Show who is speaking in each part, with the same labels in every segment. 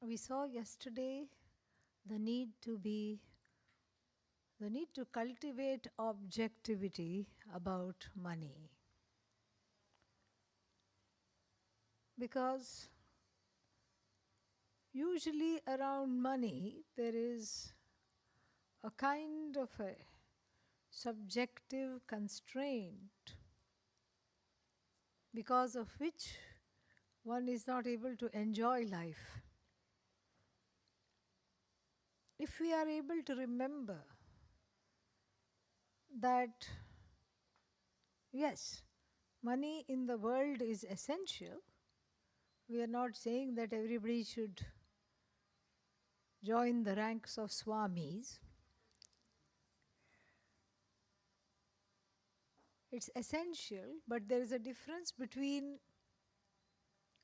Speaker 1: We saw yesterday the need to cultivate objectivity about money. Because usually around money there is a kind of a subjective constraint because of which one is not able to enjoy life. If we are able to remember that, yes, money in the world is essential, we are not saying that everybody should join the ranks of swamis. It's essential, but there is a difference between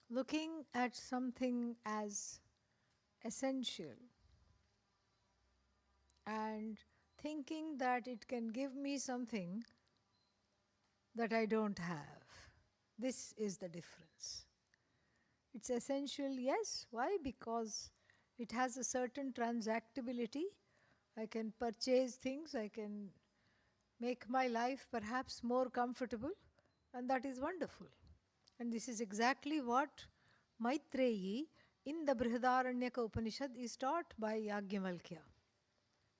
Speaker 1: looking at something as essential and thinking that it can give me something that I don't have. This is the difference. It's essential, yes. Why? Because it has a certain transactability. I can purchase things, I can make my life perhaps more comfortable, and that is wonderful. And this is exactly what Maitreyi in the Brihadaranyaka Upanishad is taught by Yajnavalkya.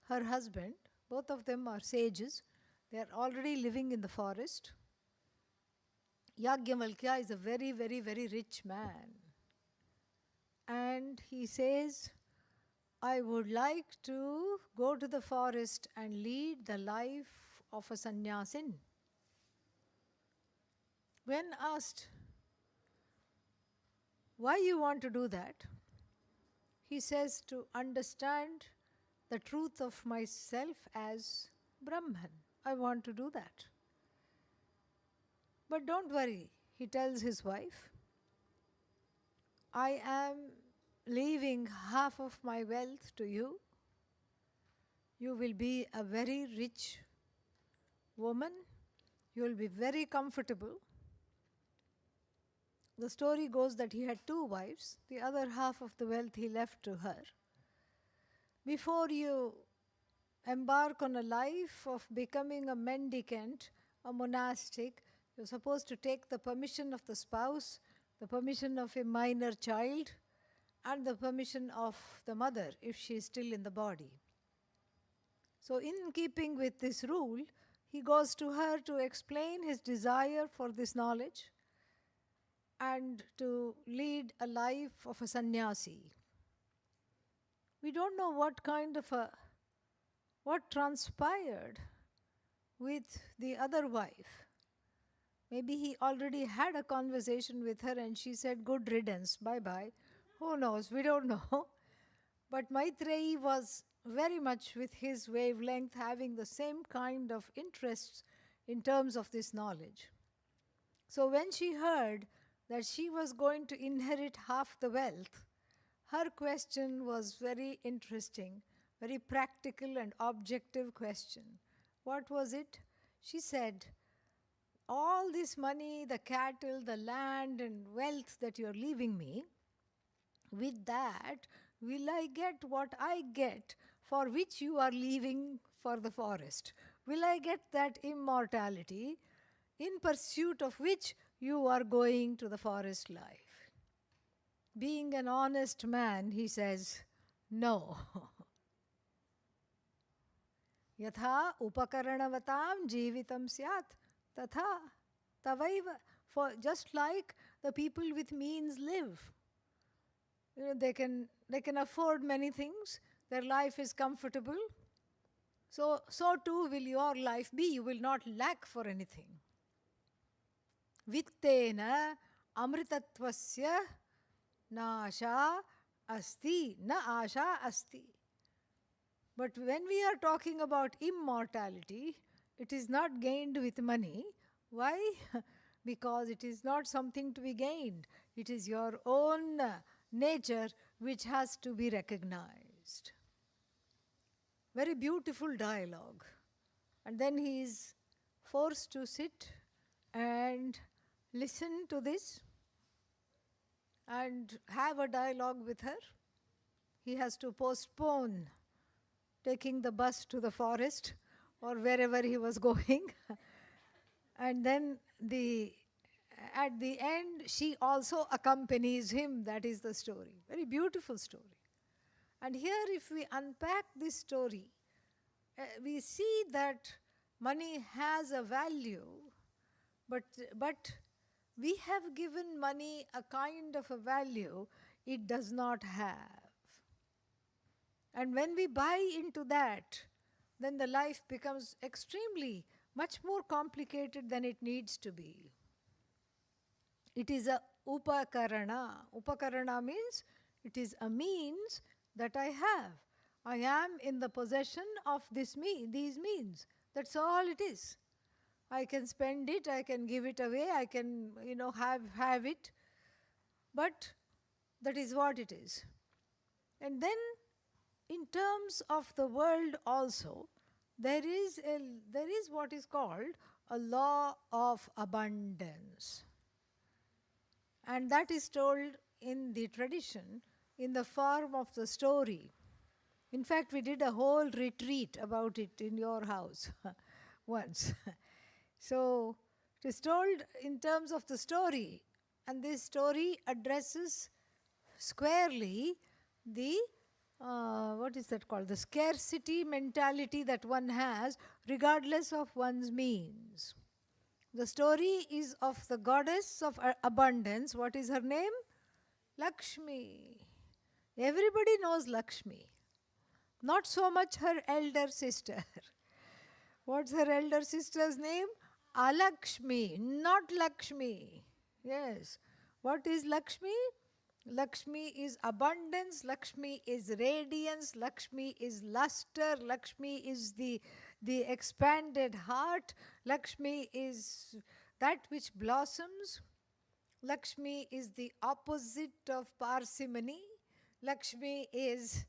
Speaker 1: Her husband, both of them are sages, they are already living in the forest. Yajnavalkya is a very, very, very rich man. And he says, I would like to go to the forest and lead the life of a sannyasin. When asked, why you want to do that? He says, to understand the truth of myself as Brahman. I want to do that. But don't worry, he tells his wife, I am leaving half of my wealth to you. You will be a very rich woman. You will be very comfortable. The story goes that he had 2 wives. The other half of the wealth he left to her. Before you embark on a life of becoming a mendicant, a monastic, you're supposed to take the permission of the spouse, the permission of a minor child, and the permission of the mother if she is still in the body. So in keeping with this rule, he goes to her to explain his desire for this knowledge and to lead a life of a sannyasi. We don't know what transpired with the other wife. Maybe he already had a conversation with her and she said, good riddance, bye-bye. Who knows? We don't know. But Maitreyi was very much with his wavelength, having the same kind of interests in terms of this knowledge. So when she heard that she was going to inherit half the wealth, her question was very interesting, very practical and objective question. What was it? She said, all this money, the cattle, the land and wealth that you're leaving me, with that, will I get what I get for which you are leaving for the forest? Will I get that immortality in pursuit of which you are going to the forest life? Being an honest man, he says, no. Yatha upakaranavattam jeevitam syat tatha tavaiva. For just like the people with means live. They can afford many things. Their life is comfortable. So too will your life be. You will not lack for anything. Vittena amritatvasya na asha asti, na asha asti. But when we are talking about immortality, it is not gained with money. Why? Because it is not something to be gained. It is your own nature which has to be recognized. Very beautiful dialogue. And then he is forced to sit and listen to this and have a dialogue with her. he has to postpone taking the bus to the forest or wherever he was going. And then at the end, she also accompanies him. That is the story. Very beautiful story. And here, if we unpack this story, we see that money has a value, but we have given money a kind of a value it does not have. And when we buy into that, then the life becomes extremely much more complicated than it needs to be. It is a upakarana. Upakarana means it is a means that I have. I am in the possession of these means. That's all it is. I can spend it, I can give it away, I can, have it. But that is what it is. And then, in terms of the world also, there is what is called a law of abundance. And that is told in the tradition in the form of the story. In fact, we did a whole retreat about it in your house once. So, it is told in terms of the story. And this story addresses squarely the what is that called? The scarcity mentality that one has regardless of one's means. The story is of the goddess of abundance. What is her name? Lakshmi. Everybody knows Lakshmi. Not so much her elder sister. What's her elder sister's name? Alakshmi, not Lakshmi. Yes. What is Lakshmi? Lakshmi is abundance, Lakshmi is radiance, Lakshmi is luster, Lakshmi is the expanded heart, Lakshmi is that which blossoms, Lakshmi is the opposite of parsimony, Lakshmi is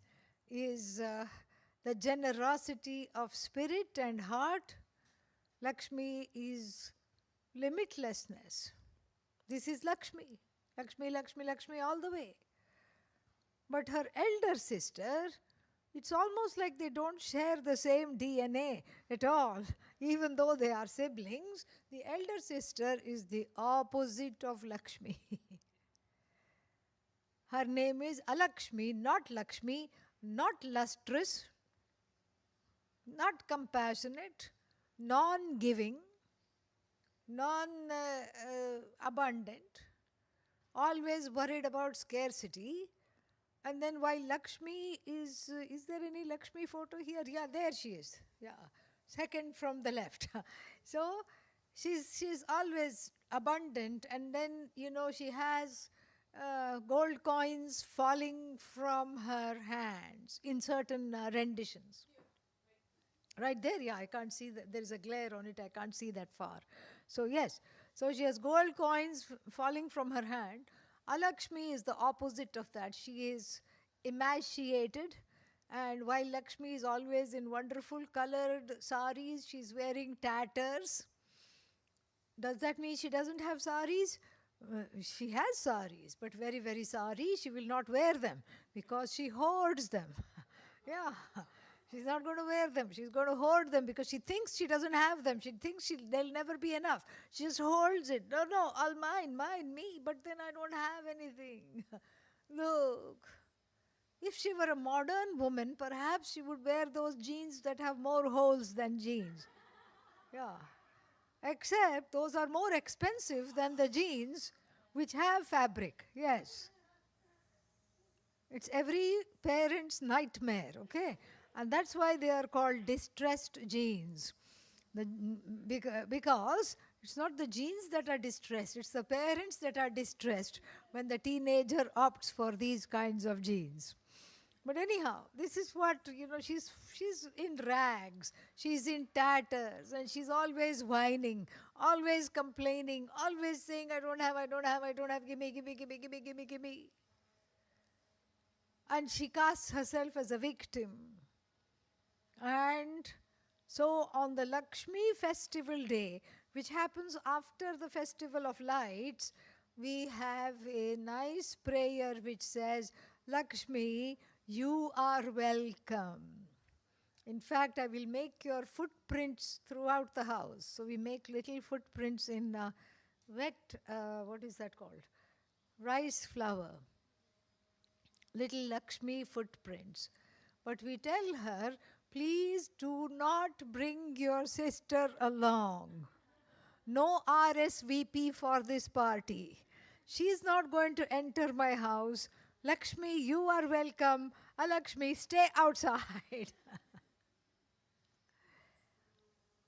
Speaker 1: the generosity of spirit and heart, Lakshmi is limitlessness. This is Lakshmi. Lakshmi, Lakshmi, Lakshmi all the way. But her elder sister, it's almost like they don't share the same DNA at all. Even though they are siblings, the elder sister is the opposite of Lakshmi. Her name is Alakshmi, not Lakshmi, not lustrous, not compassionate, non-giving, non-abundant, always worried about scarcity. And then while Lakshmi is there any Lakshmi photo here? Yeah, there she is. Yeah, second from the left. So she's always abundant, and then she has gold coins falling from her hands in certain renditions. Right there, yeah, I can't see that. There is a glare on it, I can't see that far. So yes, so she has gold coins falling from her hand. Alakshmi is the opposite of that. She is emaciated, and while Lakshmi is always in wonderful colored saris, she's wearing tatters. Does that mean she doesn't have saris? She has saris, but very, very sorry, she will not wear them because she hoards them. Yeah. She's not going to wear them. She's going to hoard them because she thinks she doesn't have them. She thinks they'll never be enough. She just holds it. No, all mine, me. But then I don't have anything. Look, if she were a modern woman, perhaps she would wear those jeans that have more holes than jeans. Yeah. Except those are more expensive than the jeans which have fabric. Yes. It's every parent's nightmare, okay? And that's why they are called distressed jeans. Because it's not the jeans that are distressed, it's the parents that are distressed when the teenager opts for these kinds of jeans. But anyhow, this is what, she's in rags, she's in tatters, and she's always whining, always complaining, always saying, I don't have, give me. And she casts herself as a victim. And so on the Lakshmi festival day, which happens after the festival of lights, we have a nice prayer which says, Lakshmi, You are welcome. In fact, I will make your footprints throughout the house. So we make little footprints in wet, what is that called? Rice flour. Little Lakshmi footprints. But we tell her, please do not bring your sister along. No RSVP for this party. She is not going to enter my house. Lakshmi, you are welcome. Lakshmi, stay outside.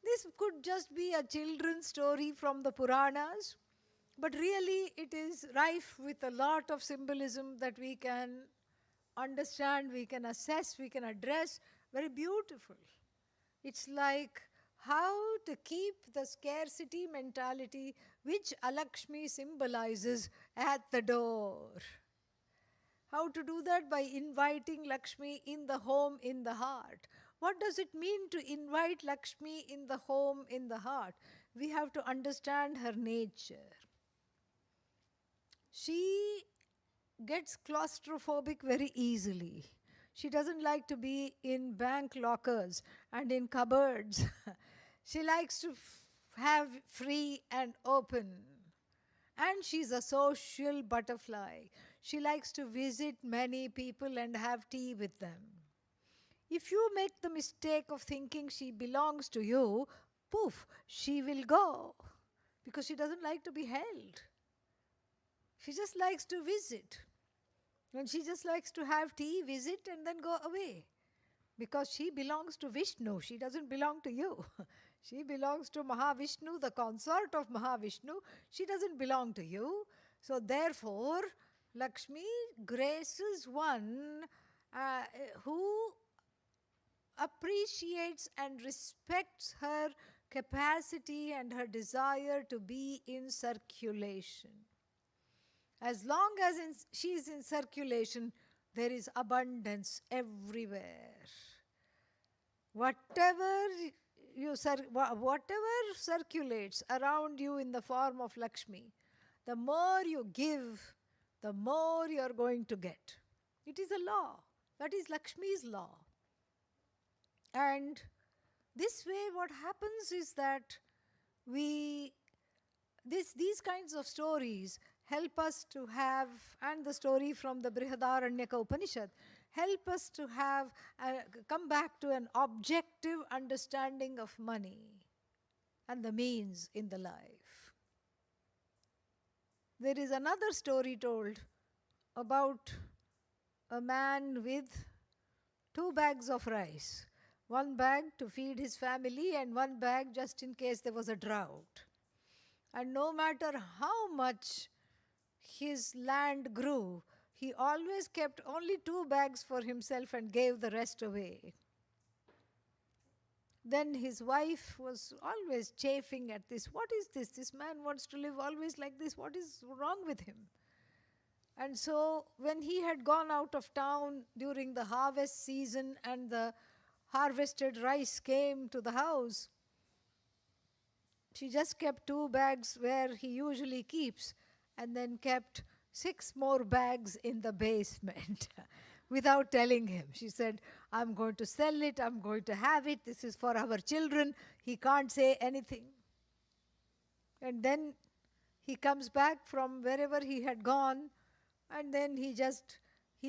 Speaker 1: This could just be a children's story from the Puranas, but really it is rife with a lot of symbolism that we can understand, we can assess, we can address. Very beautiful. It's like how to keep the scarcity mentality which Alakshmi symbolizes at the door. How to do that? By inviting Lakshmi in the home, in the heart. What does it mean to invite Lakshmi in the home, in the heart? We have to understand her nature. She gets claustrophobic very easily. She doesn't like to be in bank lockers and in cupboards. She likes to have free and open. And she's a social butterfly. She likes to visit many people and have tea with them. If you make the mistake of thinking she belongs to you, poof, she will go. Because she doesn't like to be held. She just likes to visit. And she just likes to have tea, visit, and then go away. Because she belongs to Vishnu. She doesn't belong to you. She belongs to Mahavishnu, the consort of Mahavishnu. She doesn't belong to you. So therefore, Lakshmi graces one who appreciates and respects her capacity and her desire to be in circulation. As long as she is in circulation, there is abundance everywhere. Whatever circulates around you in the form of Lakshmi, the more you give, the more you are going to get. It is a law. That is Lakshmi's law. And this way what happens is that these kinds of stories help us to have, and the story from the Brihadaranyaka Upanishad, help us to have, come back to an objective understanding of money and the means in the life. There is another story told about a man with 2 bags of rice. 1 bag to feed his family and 1 bag just in case there was a drought. And no matter how much his land grew, he always kept only 2 bags for himself and gave the rest away. Then his wife was always chafing at this. What is this? This man wants to live always like this. What is wrong with him? And so when he had gone out of town during the harvest season and the harvested rice came to the house, she just kept 2 bags where he usually keeps and then kept 6 more bags in the basement without telling him. She said, I'm going to sell it, I'm going to have it, this is for our children. He can't say anything. And then he comes back from wherever he had gone, and then he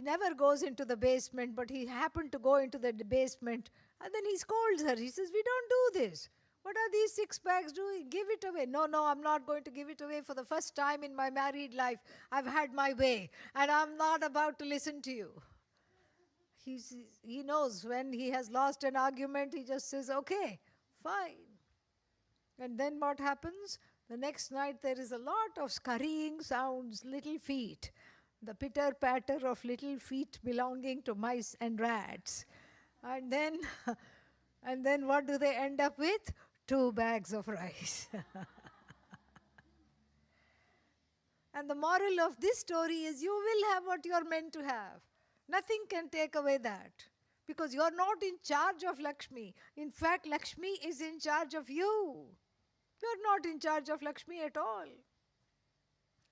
Speaker 1: never goes into the basement, but he happened to go into the basement, and then he scolds her. He says, we don't do this. What are these 6 bags doing? Give it away. No, I'm not going to give it away. For the first time in my married life, I've had my way, and I'm not about to listen to you. He knows when he has lost an argument, he just says, okay, fine. And then what happens? The next night there is a lot of scurrying sounds, little feet. The pitter-patter of little feet belonging to mice and rats. And then what do they end up with? 2 bags of rice. And the moral of this story is you will have what you are meant to have. Nothing can take away that. Because you are not in charge of Lakshmi. In fact, Lakshmi is in charge of you. You are not in charge of Lakshmi at all.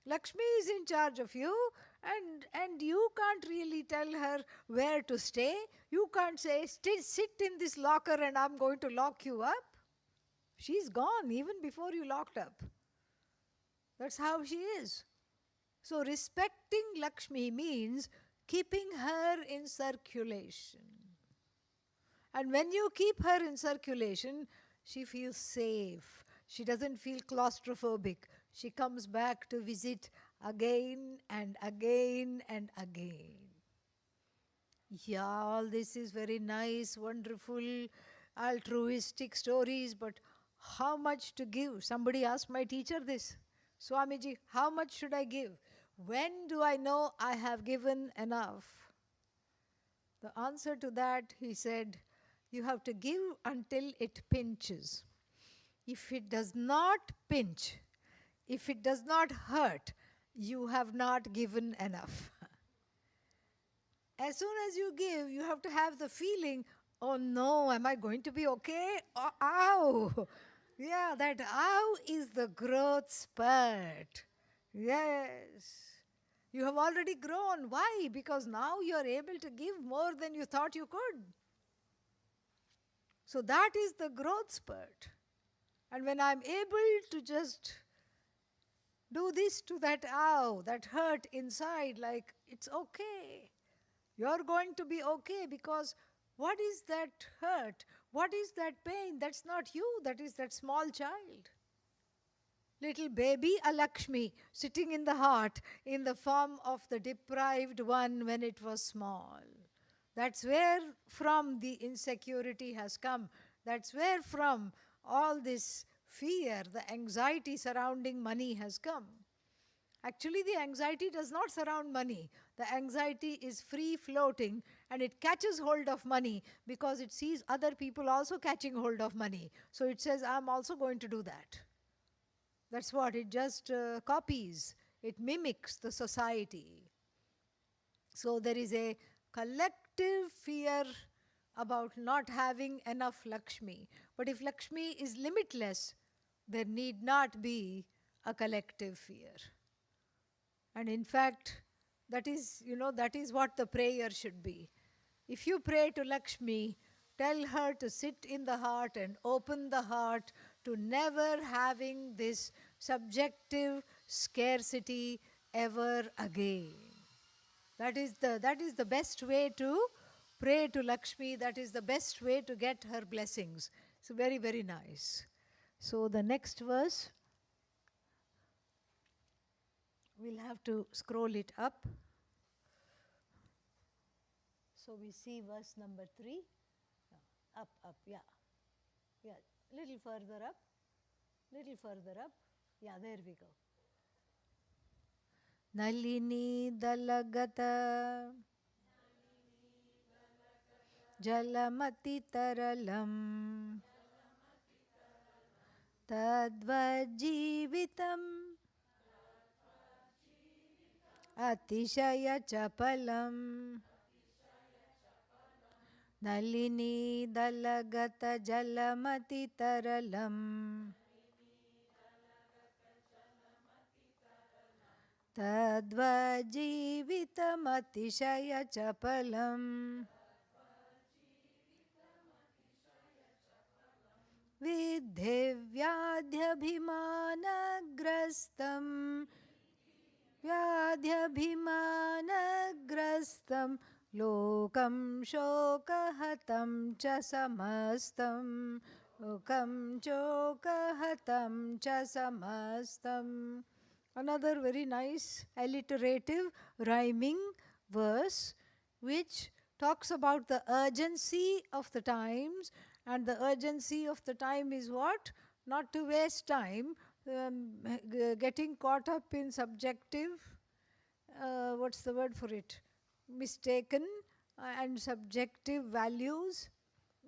Speaker 1: Lakshmi is in charge of you, And you can't really tell her where to stay. You can't say, sit in this locker and I'm going to lock you up. She's gone even before you locked up. That's how she is. So respecting Lakshmi means keeping her in circulation. And when you keep her in circulation, she feels safe. She doesn't feel claustrophobic. She comes back to visit again and again and again. Yeah, all this is very nice, wonderful, altruistic stories, but how much to give? Somebody asked my teacher this. Swamiji, how much should I give? When do I know I have given enough? The answer to that, he said, you have to give until it pinches. If it does not pinch, if it does not hurt, you have not given enough. As soon as you give, you have to have the feeling, oh no, am I going to be okay? Oh, ow! Yeah, that ow is the growth spurt. Yes. You have already grown. Why? Because now you are able to give more than you thought you could. So that is the growth spurt. And when I'm able to just do this to that ow, that hurt inside, like it's okay. You're going to be okay, because what is that hurt? What is that pain? That's not you, that is that small child. Little baby Alakshmi sitting in the heart in the form of the deprived one when it was small. That's where from the insecurity has come. That's where from all this fear, the anxiety surrounding money has come. Actually, the anxiety does not surround money. The anxiety is free floating and it catches hold of money because it sees other people also catching hold of money. So it says, I'm also going to do that. That's what it just copies. It mimics the society. So there is a collective fear about not having enough Lakshmi. But if Lakshmi is limitless, there need not be a collective fear. And in fact, that is what the prayer should be. If you pray to Lakshmi, tell her to sit in the heart and open the heart to never having this subjective scarcity ever again. That is the best way to pray to Lakshmi. That is the best way to get her blessings. It's very, very nice. So the next verse, we'll have to scroll it up. So we see verse number 3. Up, yeah. Yeah, little further up. Yeah, there we go. Nalini dalagata jalamati taralam tadvajivitam atishaya chapalam. Nalini dalagata jalamati taralam tadvajivitam atishaya chapalam vidhe vyadhyabhimanagrastam lokam shokahatam cha samastam lokam shokahatam cha samastam. Another very nice alliterative rhyming verse which talks about the urgency of the times. And the urgency of the time is what? Not to waste time getting caught up in subjective, what's the word for it? Mistaken and subjective values,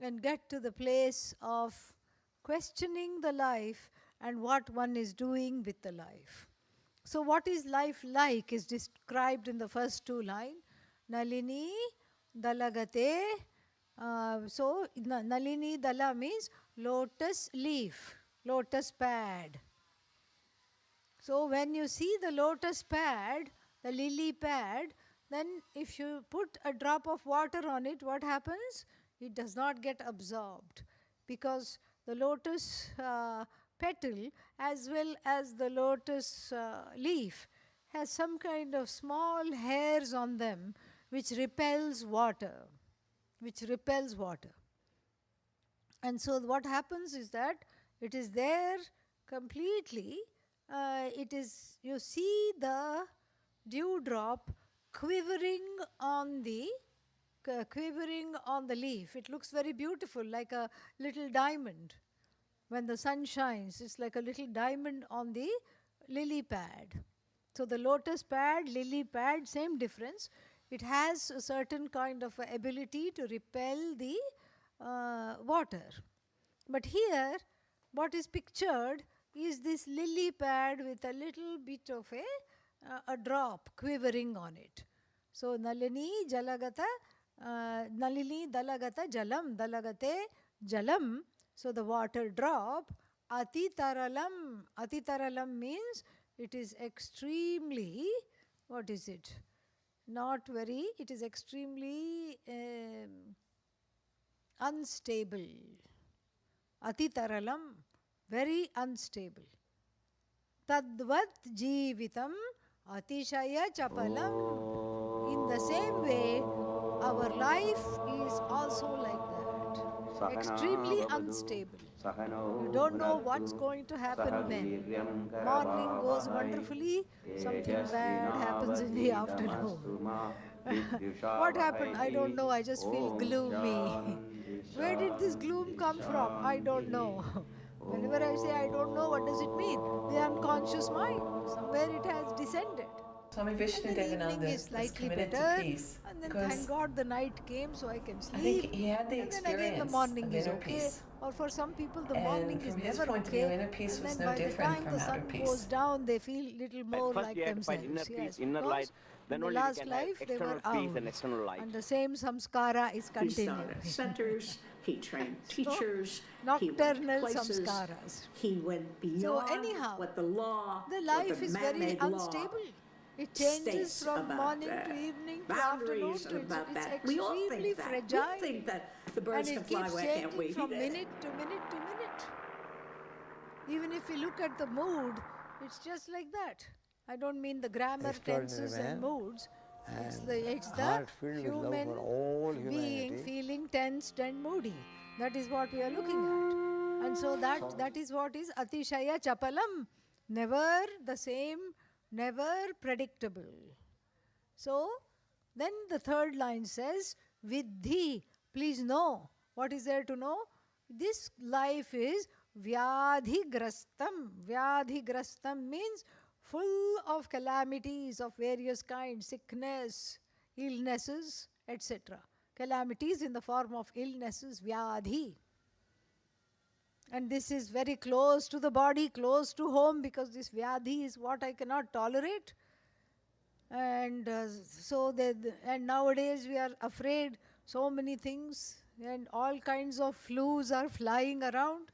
Speaker 1: and get to the place of questioning the life and what one is doing with the life. So what is life like is described in the first 2 lines. Nalini dalagate. So Nalini dala means lotus leaf, lotus pad. So when you see the lotus pad, the lily pad, then if you put a drop of water on it, what happens? It does not get absorbed, because the lotus petal as well as the lotus leaf has some kind of small hairs on them which repels water, which repels water. And so what happens is that it is there completely. It is, you see the dewdrop quivering on the leaf. It looks very beautiful, like a little diamond. When the sun shines, it's like a little diamond on the lily pad. So the lotus pad, lily pad, same difference. It has a certain kind of ability to repel the water. But here, what is pictured is this lily pad with a little bit of a drop quivering on it. So Nalini Jalagata, Nalini Dalagata Jalam, Dalagate Jalam. So the water drop, Atitaralam. Atitaralam means it is extremely, what is it? Not very, it is extremely unstable. Atitaralam, very unstable. Tadvat Jeevitam Atishaya Chapalam. In the same way, our life is also like that. Extremely unstable. You don't know what's going to happen when. Morning goes wonderfully, something bad happens in the afternoon. What happened? I don't know, I just feel gloomy. Where did this gloom come from? I don't know. Whenever I say I don't know, what does it mean? The unconscious mind. Somewhere it has descended.
Speaker 2: Swami
Speaker 1: And then
Speaker 2: Vishnudevananda
Speaker 1: evening is
Speaker 2: is
Speaker 1: slightly
Speaker 2: committed to
Speaker 1: better.
Speaker 2: peace
Speaker 1: And then
Speaker 2: because
Speaker 1: thank God the night came so I can sleep.
Speaker 2: I think he had the
Speaker 1: And then again the
Speaker 2: experience
Speaker 1: morning
Speaker 2: of
Speaker 1: is
Speaker 2: inner
Speaker 1: okay.
Speaker 2: peace.
Speaker 1: Or for some people the
Speaker 2: And
Speaker 1: morning is
Speaker 2: from his
Speaker 1: never
Speaker 2: point of view,
Speaker 1: okay.
Speaker 2: inner peace
Speaker 1: And
Speaker 2: was
Speaker 1: then
Speaker 2: no
Speaker 1: by the
Speaker 2: different
Speaker 1: time
Speaker 2: from
Speaker 1: the sun
Speaker 2: outer peace.
Speaker 1: goes down, they feel little more
Speaker 3: First
Speaker 1: like
Speaker 3: we have to find
Speaker 1: themselves.
Speaker 3: inner peace,
Speaker 1: Yes,
Speaker 3: inner
Speaker 1: because
Speaker 3: light. Then
Speaker 1: in the
Speaker 3: only we
Speaker 1: last
Speaker 3: can have
Speaker 1: life they
Speaker 3: external
Speaker 1: were
Speaker 3: peace and
Speaker 1: owls.
Speaker 3: external light.
Speaker 1: And the same samskara is
Speaker 4: He
Speaker 1: continuing.
Speaker 4: started centers, he trained
Speaker 1: So,
Speaker 4: teachers, he
Speaker 1: nocturnal
Speaker 4: went places,
Speaker 1: samskaras.
Speaker 4: he went beyond
Speaker 1: So anyhow,
Speaker 4: what the law,
Speaker 1: the
Speaker 4: what
Speaker 1: life
Speaker 4: the
Speaker 1: is very
Speaker 4: man-made law
Speaker 1: unstable. It changes
Speaker 4: states
Speaker 1: from
Speaker 4: about
Speaker 1: morning
Speaker 4: that.
Speaker 1: to evening to afternoon
Speaker 4: Boundaries
Speaker 1: to
Speaker 4: about
Speaker 1: it's
Speaker 4: that. We all
Speaker 1: extremely
Speaker 4: think that.
Speaker 1: fragile.
Speaker 4: We think that the
Speaker 1: And
Speaker 4: birds can
Speaker 1: it
Speaker 4: fly,
Speaker 1: keeps
Speaker 4: why can't we?
Speaker 1: changing from minute to minute to minute. Even if you look at the mood, it's just like that. I don't mean the grammar,
Speaker 5: Extraordinary
Speaker 1: tenses
Speaker 5: man,
Speaker 1: and moods. It's
Speaker 5: and
Speaker 1: the
Speaker 5: heart filled with love
Speaker 1: human
Speaker 5: for all
Speaker 1: being
Speaker 5: humanity.
Speaker 1: feeling tensed and moody. That is what we are looking at. And so that is what is Atishaya Chapalam. Never the same, never predictable. So then the third line says, Vidhi, please know. What is there to know? This life is Vyadhigrastam. Vyadhigrastam means full of calamities of various kinds, sickness, illnesses, etc. Calamities in the form of illnesses, Vyadhi. And this is very close to the body, close to home, because this Vyadhi is what I cannot tolerate. And and nowadays we are afraid so many things, and all kinds of flus are flying around.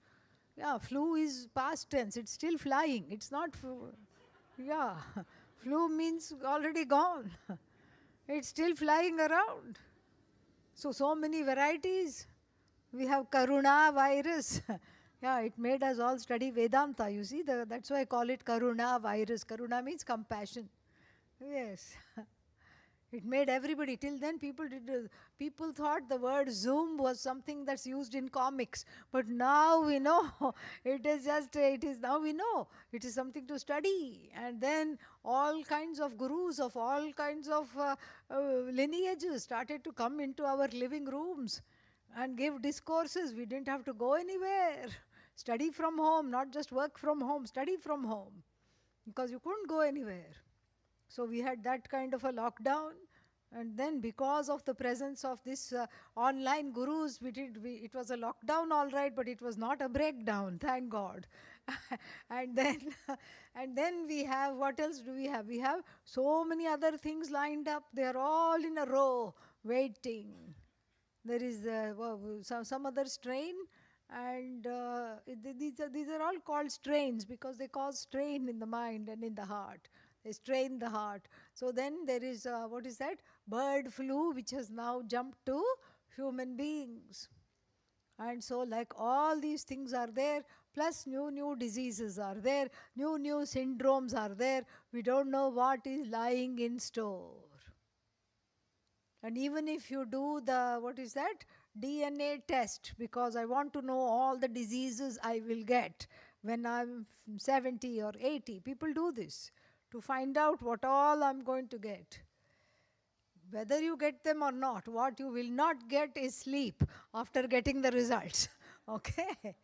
Speaker 1: Yeah, flu is past tense, it's still flying. It's not, yeah, flu means already gone. It's still flying around. So many varieties. We have Karuna virus. Yeah, it made us all study Vedanta. You see, that's why I call it Karuna virus. Karuna means compassion. Yes. It made everybody. Till then, people thought the word Zoom was something that's used in comics. But now we know. Now we know. It is something to study. And then all kinds of gurus of all kinds of lineages started to come into our living rooms and give discourses. We didn't have to go anywhere. Study from home, not just work from home, study from home. Because you couldn't go anywhere. So we had that kind of a lockdown, and then because of the presence of this online gurus, it was a lockdown all right, but it was not a breakdown, thank God. and then we have, what else do we have? We have so many other things lined up. They are all in a row, waiting. There is some other strain, and these are all called strains because they cause strain in the mind and in the heart. They strain the heart. So then there is, what is that? Bird flu, which has now jumped to human beings. And so, like all these things are there, plus new diseases are there, new syndromes are there. We don't know what is lying in store. And even if you do the, what is that? DNA test, because I want to know all the diseases I will get when I'm 70 or 80. People do this to find out what all I'm going to get. Whether you get them or not, what you will not get is sleep after getting the results. Okay?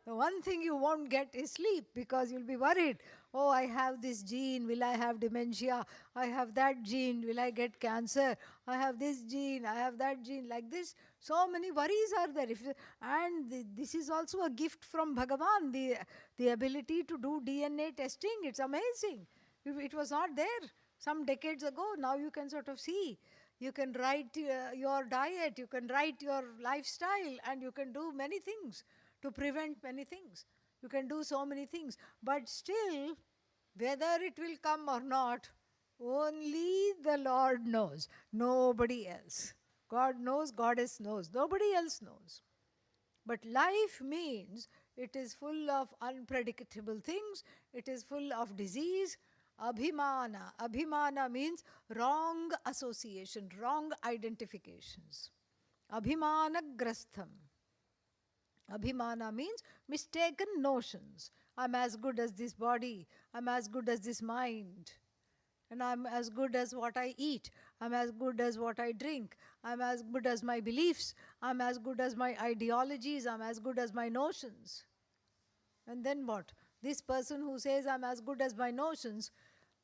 Speaker 1: The one thing you won't get is sleep because you'll be worried. Oh, I have this gene, will I have dementia? I have that gene, will I get cancer? I have this gene, I have that gene, like this. So many worries are there. This is also a gift from Bhagavan, the ability to do DNA testing. It's amazing. It was not there some decades ago. Now you can sort of see. You can write your diet, you can write your lifestyle, and you can do many things to prevent many things. You can do so many things. But still, whether it will come or not, only the Lord knows. Nobody else. God knows, Goddess knows. Nobody else knows. But life means it is full of unpredictable things. It is full of disease. Abhimana. Abhimana means wrong association, wrong identifications. Abhimanagrastham. Abhimana means mistaken notions. I'm as good as this body. I'm as good as this mind. And I'm as good as what I eat. I'm as good as what I drink. I'm as good as my beliefs. I'm as good as my ideologies. I'm as good as my notions. And then what? This person who says I'm as good as my notions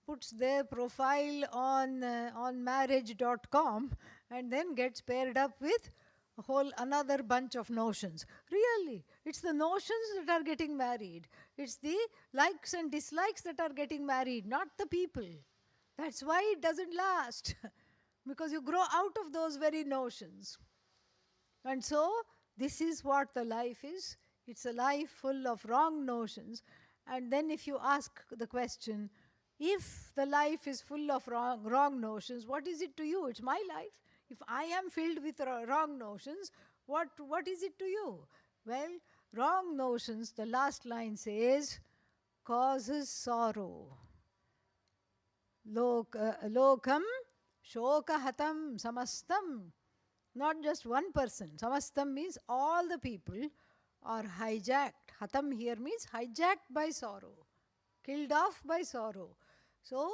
Speaker 1: puts their profile on marriage.com and then gets paired up with a whole another bunch of notions. Really, it's the notions that are getting married. It's the likes and dislikes that are getting married, not the people. That's why it doesn't last. Because you grow out of those very notions. And so, this is what the life is. It's a life full of wrong notions. And then if you ask the question, if the life is full of wrong notions, what is it to you? It's my life. If I am filled with wrong notions, what is it to you? Well, wrong notions, the last line says, causes sorrow. Lokam shokahatam samastam. Not just one person. Samastam means all the people are hijacked. Hatam here means hijacked by sorrow, killed off by sorrow. So,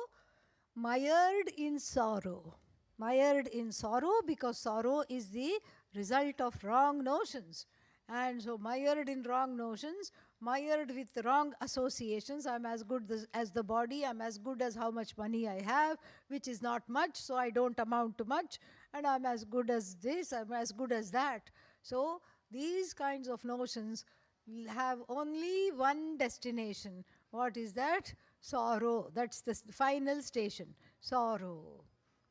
Speaker 1: mired in sorrow. Mired in sorrow because sorrow is the result of wrong notions. And so, mired in wrong notions, mired with wrong associations. I'm as good as the body, I'm as good as how much money I have, which is not much, so I don't amount to much. And I'm as good as this, I'm as good as that. So, these kinds of notions have only one destination. What is that? Sorrow. That's the final station. Sorrow.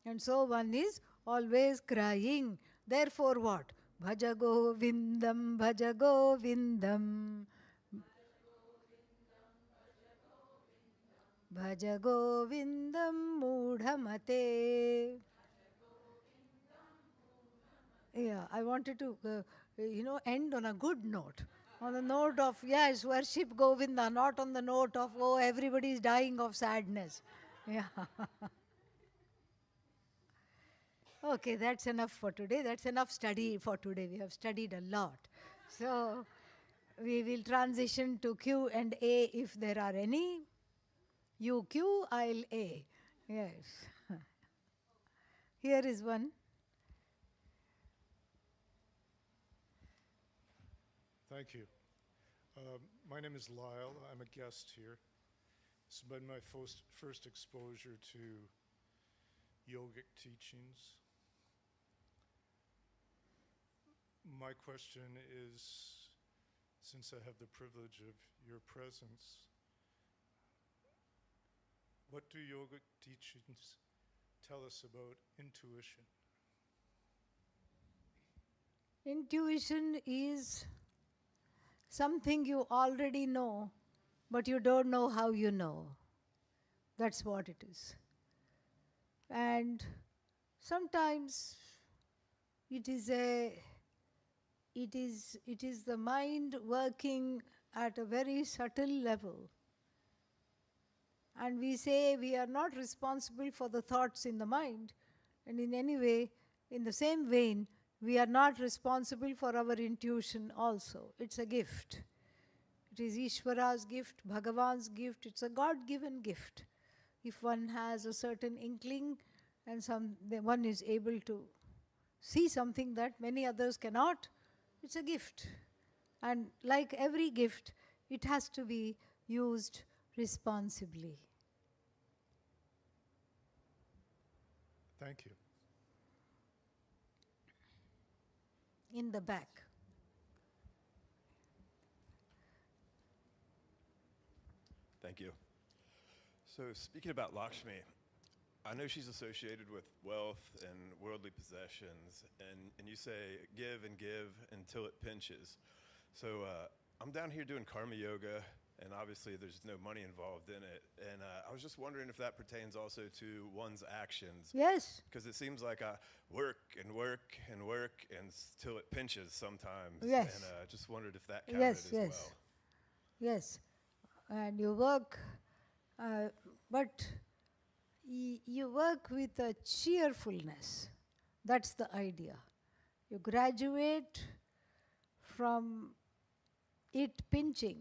Speaker 1: And so one is always crying. Therefore what? Bhaja Govindam, Bhaja Govindam. Bhaja Govindam Mudhamate. Yeah, I wanted to, end on a good note. On the note of, yes, worship Govinda, not on the note of, oh, everybody is dying of sadness. Yeah. Okay, that's enough for today. That's enough study for today. We have studied a lot. So, we will transition to Q and A if there are any. You Q, I'll A. Yes. Here is one.
Speaker 2: Thank you. My name is Lyle. I'm a guest here. This has been my first exposure to yogic teachings. My question is, since I have the privilege of your presence, what do yogic teachings tell us about intuition?
Speaker 1: Intuition is something you already know, but you don't know how you know. That's what it is. And sometimes it is the mind working at a very subtle level. And we say we are not responsible for the thoughts in the mind. And in any way, in the same vein, we are not responsible for our intuition also. It's a gift. It is Ishvara's gift, Bhagavan's gift. It's a God-given gift. If one has a certain inkling and one is able to see something that many others cannot, it's a gift. And like every gift, it has to be used responsibly.
Speaker 2: Thank you.
Speaker 1: In the back.
Speaker 3: Thank you. So speaking about Lakshmi, I know she's associated with wealth and worldly possessions, and you say give and give until it pinches. So I'm down here doing karma yoga, and obviously there's no money involved in it. And I was just wondering if that pertains also to one's actions.
Speaker 1: Yes.
Speaker 3: Because it seems like I work and work and work until it pinches sometimes.
Speaker 1: Yes.
Speaker 3: And I just wondered if that counted as well.
Speaker 1: Yes. And you work, but you work with a cheerfulness. That's the idea. You graduate from it pinching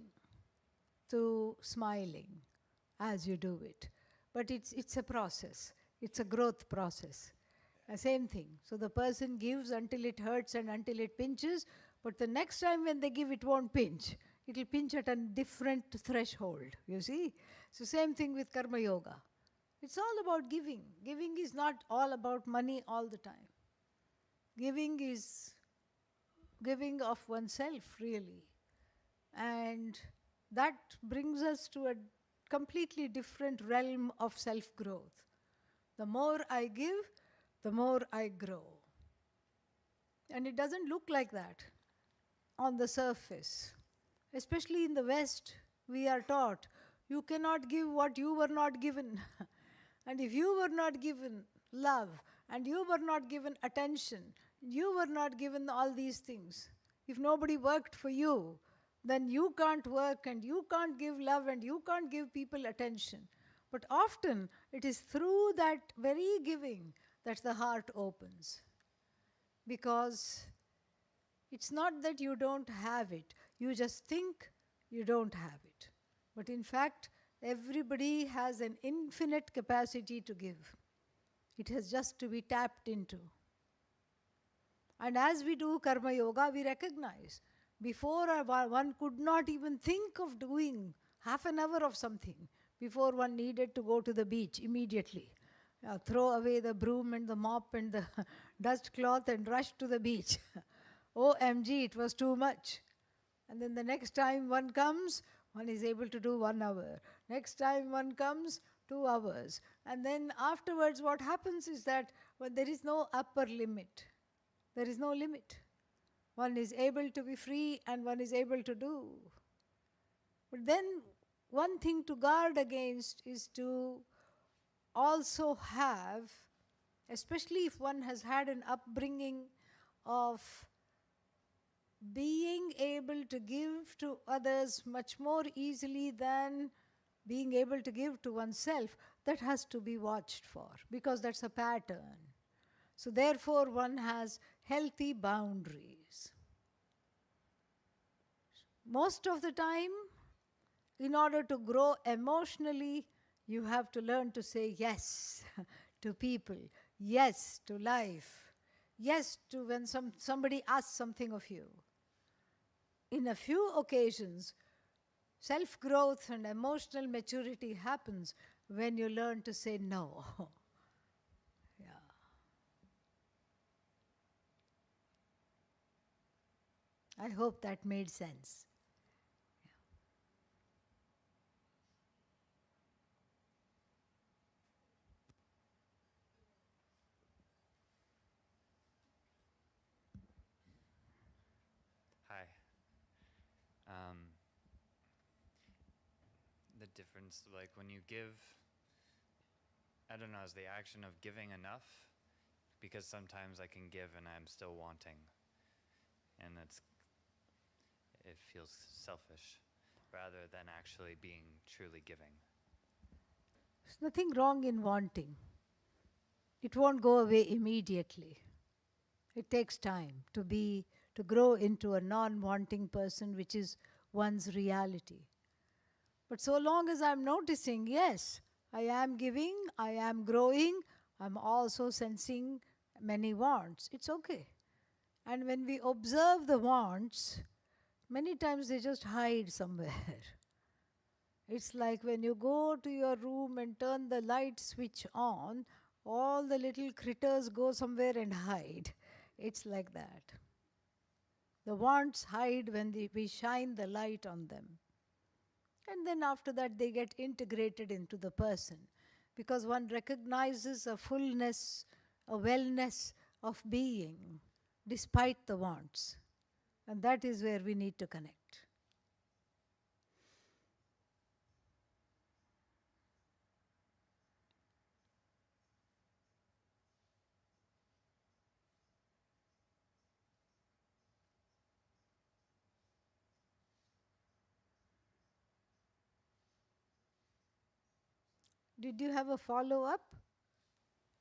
Speaker 1: to smiling as you do it. But it's a process. It's a growth process. Same thing. So the person gives until it hurts and until it pinches, but the next time when they give, it won't pinch. It will pinch at a different threshold, you see. So same thing with karma yoga. It's all about giving. Giving is not all about money all the time. Giving is giving of oneself, really. And that brings us to a completely different realm of self-growth. The more I give, the more I grow. And it doesn't look like that on the surface. Especially in the West, we are taught, you cannot give what you were not given. And if you were not given love, and you were not given attention, you were not given all these things, if nobody worked for you, then you can't work and you can't give love and you can't give people attention. But often it is through that very giving that the heart opens. Because it's not that you don't have it, you just think you don't have it. But in fact, everybody has an infinite capacity to give. It has just to be tapped into. And as we do karma yoga, we recognize before one could not even think of doing half an hour of something. Before one needed to go to the beach immediately. Throw away the broom and the mop and the dust cloth and rush to the beach. OMG, it was too much. And then the next time one comes, one is able to do 1 hour. Next time one comes, 2 hours. And then afterwards what happens is that when there is no upper limit, there is no limit. One is able to be free and one is able to do. But then one thing to guard against is to also have, especially if one has had an upbringing of being able to give to others much more easily than being able to give to oneself, that has to be watched for, because that's a pattern. So therefore one has healthy boundaries. Most of the time, in order to grow emotionally, you have to learn to say yes to people, yes to life, yes to when somebody asks something of you. In a few occasions, self-growth and emotional maturity happens when you learn to say no. Yeah. I hope that made sense.
Speaker 5: Hi. The difference, like when you give I don't know, is the action of giving enough? Because sometimes I can give and I'm still wanting. And it feels selfish rather than actually being truly giving.
Speaker 1: There's nothing wrong in wanting. It won't go away immediately. It takes time to grow into a non-wanting person, which is one's reality. But so long as I'm noticing, yes, I am giving, I am growing, I'm also sensing many wants. It's okay. And when we observe the wants, many times they just hide somewhere. It's like when you go to your room and turn the light switch on, all the little critters go somewhere and hide. It's like that. The wants hide when we shine the light on them. And then after that, they get integrated into the person. Because one recognizes a fullness, a wellness of being, despite the wants. And that is where we need to connect. Did you have a follow-up?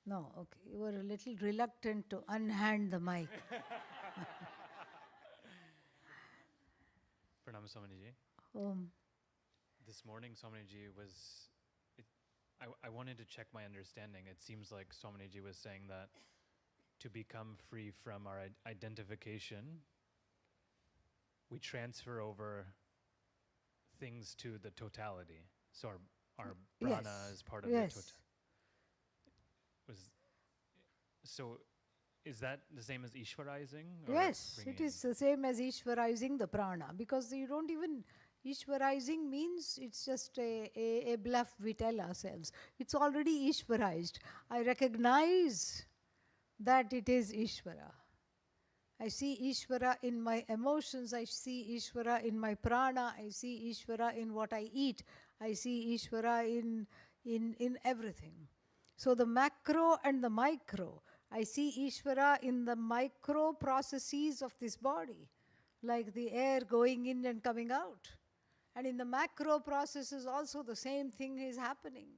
Speaker 1: No, okay. You were a little reluctant to unhand the mic.
Speaker 6: Pranam Swamiji. This morning, Swamiji was. I wanted to check my understanding. It seems like Swamiji was saying that to become free from our identification, we transfer over things to the totality. So our prana
Speaker 1: Yes.
Speaker 6: is part of
Speaker 1: Yes.
Speaker 6: the totality. So is that the same as Ishwarizing? or
Speaker 1: Yes, it
Speaker 6: bringing-
Speaker 1: is the same as Ishwarizing the prana, because you don't even, Ishwarizing means it's just a bluff we tell ourselves. It's already Ishwarized. I recognize that it is Ishvara. I see Ishvara in my emotions, I see Ishvara in my prana, I see Ishvara in what I eat, I see Ishvara in everything. So the macro and the micro, I see Ishvara in the micro processes of this body, like the air going in and coming out. And in the macro processes also the same thing is happening.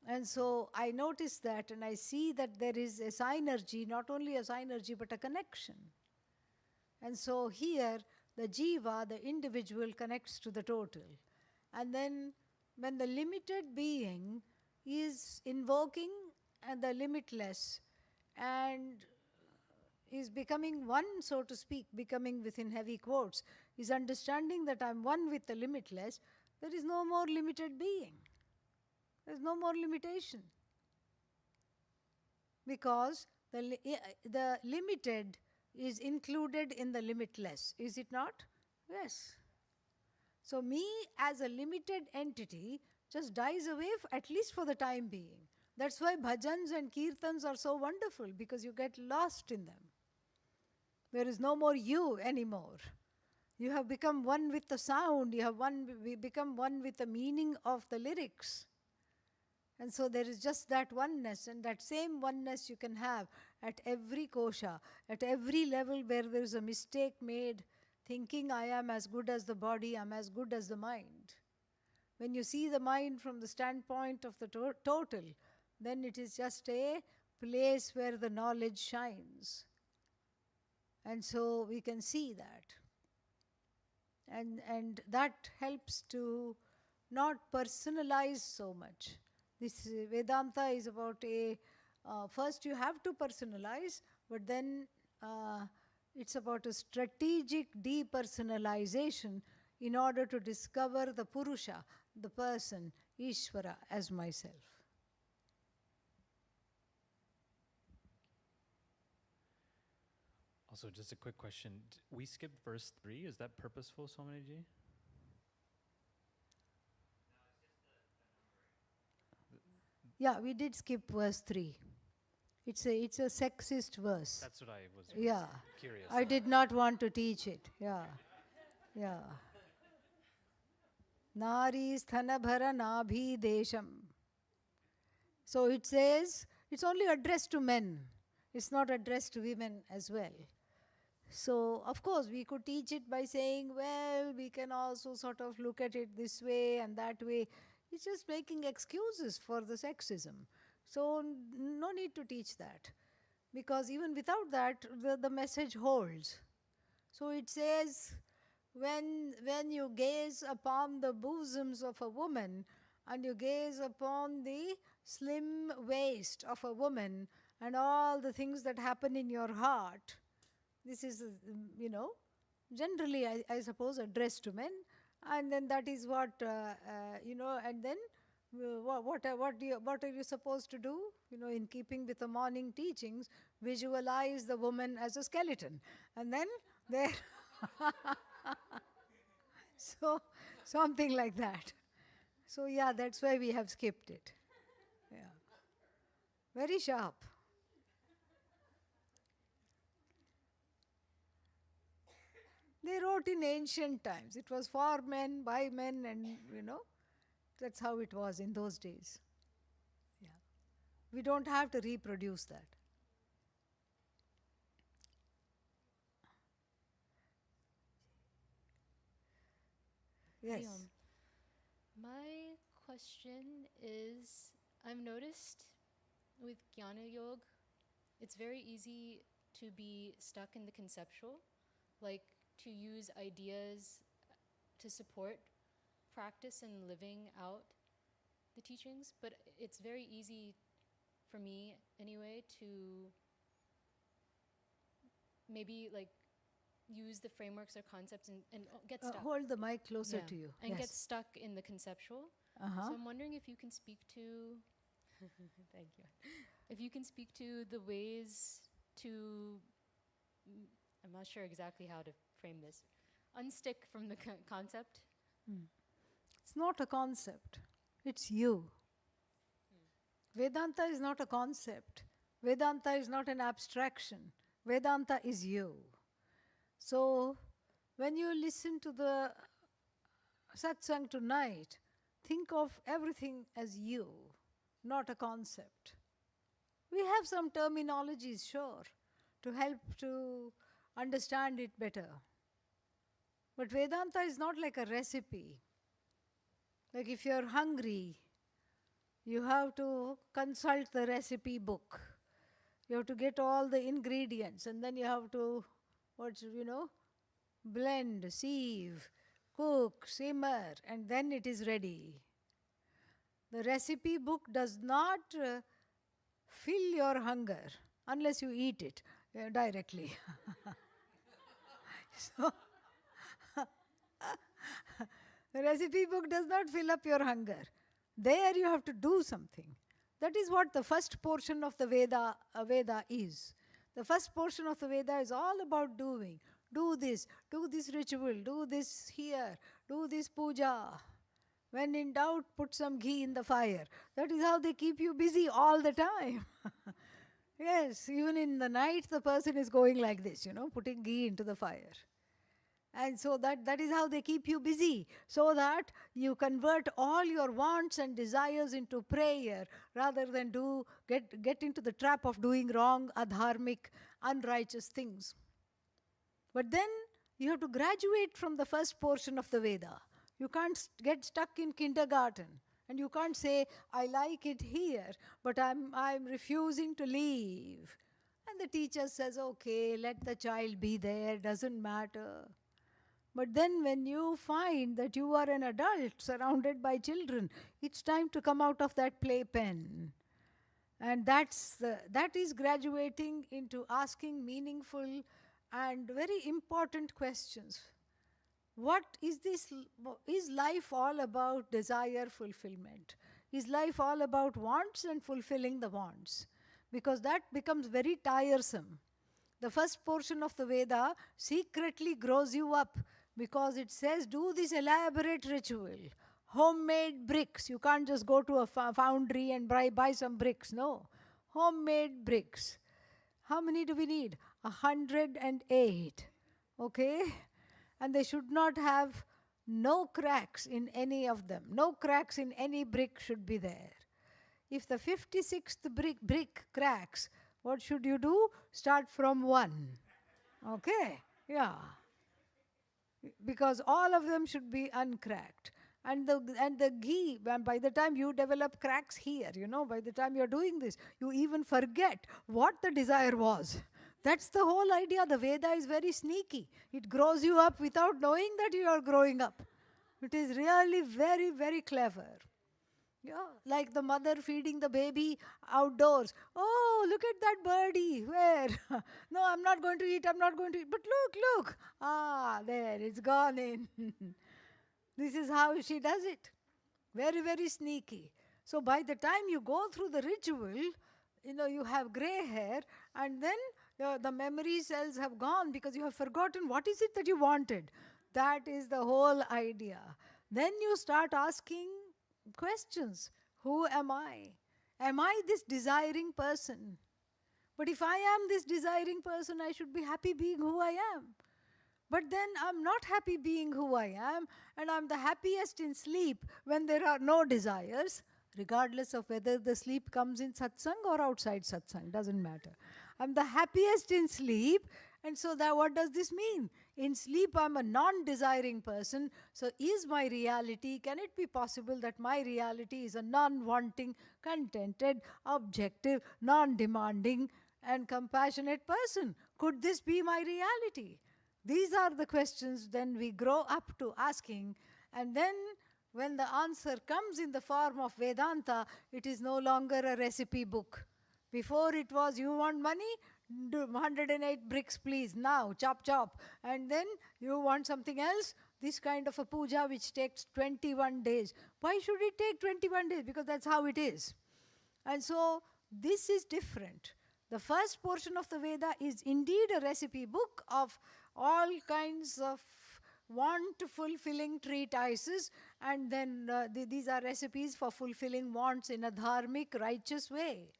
Speaker 1: And so I notice that, and I see that there is a synergy, not only a synergy, but a connection. And so here, the jiva, the individual, connects to the total. And then when the limited being is invoking and the limitless and is becoming one, so to speak, becoming within heavy quotes, is understanding that I'm one with the limitless, there is no more limited being. There's no more limitation. Because the limited is included in the limitless, is it not? Yes. So me as a limited entity just dies away, at least for the time being. That's why bhajans and kirtans are so wonderful, because you get lost in them. There is no more you anymore. You have become one with the sound. We become one with the meaning of the lyrics. And so there is just that oneness, and that same oneness you can have at every kosha, at every level where there is a mistake made, thinking I am as good as the body, I'm as good as the mind. When you see the mind from the standpoint of the total, then it is just a place where the knowledge shines. And so we can see that. And that helps to not personalize so much. This Vedanta is about first you have to personalize, but then it's about a strategic depersonalization in order to discover the Purusha, the person, Ishvara, as myself.
Speaker 6: Also, just a quick question. We skipped verse 3. Is that purposeful, Swamiji?
Speaker 1: Yeah, we did skip verse 3. It's a sexist verse.
Speaker 6: That's what I was curious.
Speaker 1: I did not want to teach it. Yeah. Nari sthanabhara nabhi desham. So it says it's only addressed to men. It's not addressed to women as well. So, of course, we could teach it by saying, well, we can also sort of look at it this way and that way. It's just making excuses for the sexism. So, no need to teach that. Because even without that, the message holds. So, it says, when you gaze upon the bosoms of a woman and you gaze upon the slim waist of a woman and all the things that happen in your heart, this is, generally, I suppose, addressed to men. And then that is what, and then what are you supposed to do? In keeping with the morning teachings, visualize the woman as a skeleton. And then there, so something like that. So yeah, that's why we have skipped it. Yeah. Very sharp. They wrote in ancient times. It was for men, by men, and that's how it was in those days. Yeah. We don't have to reproduce that. Yes.
Speaker 7: Hariom. My question is, I've noticed with Jnana Yoga, it's very easy to be stuck in the conceptual, like to use ideas to support practice and living out the teachings, but it's very easy for me anyway to maybe like use the frameworks or concepts and get stuck.
Speaker 1: Hold the mic closer
Speaker 7: Yeah,
Speaker 1: to you.
Speaker 7: and
Speaker 1: Yes.
Speaker 7: get stuck in the conceptual.
Speaker 1: Uh-huh.
Speaker 7: So I'm wondering if you can speak to thank you. If you can speak to the ways to I'm not sure exactly how to frame this. Unstick from the concept.
Speaker 1: It's not a concept. It's you. Vedanta is not a concept. Vedanta is not an abstraction. Vedanta is you. So, when you listen to the satsang tonight, think of everything as you, not a concept. We have some terminologies, sure, to help to understand it better. But Vedanta is not like a recipe. Like if you're hungry, you have to consult the recipe book. You have to get all the ingredients and then you have to, blend, sieve, cook, simmer, and then it is ready. The recipe book does not fill your hunger unless you eat it directly. So, the recipe book does not fill up your hunger. There you have to do something. That is what the first portion of the Veda is. The first portion of the Veda is all about doing. Do this ritual, do this here, do this puja. When in doubt, put some ghee in the fire. That is how they keep you busy all the time. Yes, even in the night, the person is going like this, putting ghee into the fire. And so that is how they keep you busy, so that you convert all your wants and desires into prayer, rather than get into the trap of doing wrong, adharmic, unrighteous things. But then you have to graduate from the first portion of the Veda. You can't get stuck in kindergarten. And you can't say, I like it here, but I'm refusing to leave. And the teacher says, okay, let the child be there, doesn't matter. But then when you find that you are an adult surrounded by children, it's time to come out of that playpen. And that is graduating into asking meaningful and very important questions. What is this? Is life all about desire fulfillment? Is life all about wants and fulfilling the wants? Because that becomes very tiresome. The first portion of the Veda secretly grows you up, because it says, do this elaborate ritual, homemade bricks. You can't just go to a foundry and buy some bricks. No, homemade bricks. How many do we need? 108. Okay? And they should not have no cracks in any of them. No cracks in any brick should be there. if the 56th brick cracks, what should you do? Start from 1. Okay? Yeah. Because all of them should be uncracked. And the ghee, by the time you develop cracks here, by the time you're doing this, you even forget what the desire was. That's the whole idea. The Veda is very sneaky. It grows you up without knowing that you are growing up. It is really very, very clever. Yeah, like the mother feeding the baby outdoors. Oh, look at that birdie. Where? No, I'm not going to eat. I'm not going to eat. But look. Ah, there, it's gone in. This is how she does it. Very, very sneaky. So by the time you go through the ritual, you have gray hair, and then the memory cells have gone because you have forgotten what is it that you wanted. That is the whole idea. Then you start asking questions. Who am I? Am I this desiring person? But if I am this desiring person, I should be happy being who I am. But then I'm not happy being who I am, and I'm the happiest in sleep when there are no desires, regardless of whether the sleep comes in satsang or outside satsang, doesn't matter. I'm the happiest in sleep, and so that what does this mean? In sleep, I'm a non-desiring person, so is my reality, can it be possible that my reality is a non-wanting, contented, objective, non-demanding, and compassionate person? Could this be my reality? These are the questions then we grow up to asking, and then when the answer comes in the form of Vedanta, it is no longer a recipe book. Before it was, you want money? Do 108 bricks please, now, chop. And then you want something else? This kind of a puja which takes 21 days. Why should it take 21 days? Because that's how it is. And so this is different. The first portion of the Veda is indeed a recipe book of all kinds of want-fulfilling treatises, and then these are recipes for fulfilling wants in a dharmic, righteous way.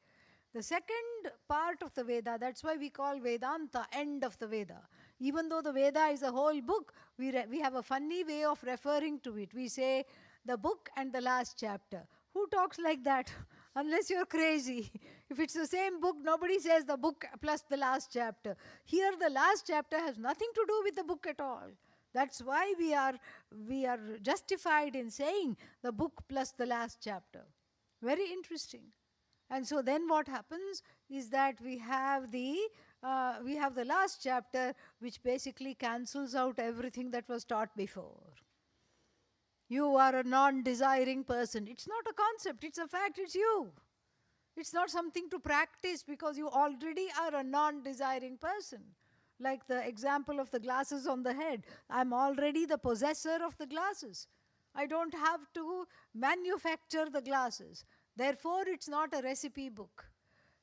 Speaker 1: The second part of the Veda, that's why we call Vedanta end of the Veda. Even though the Veda is a whole book, we have a funny way of referring to it. We say the book and the last chapter. Who talks like that? Unless you're crazy. If it's the same book, nobody says the book plus the last chapter. Here the last chapter has nothing to do with the book at all. That's why we are justified in saying the book plus the last chapter. Very interesting. And so then what happens is that we have the last chapter, which basically cancels out everything that was taught before. You are a non-desiring person. It's not a concept, it's a fact, it's you. It's not something to practice because you already are a non-desiring person. Like the example of the glasses on the head. I'm already the possessor of the glasses. I don't have to manufacture the glasses. Therefore, it's not a recipe book.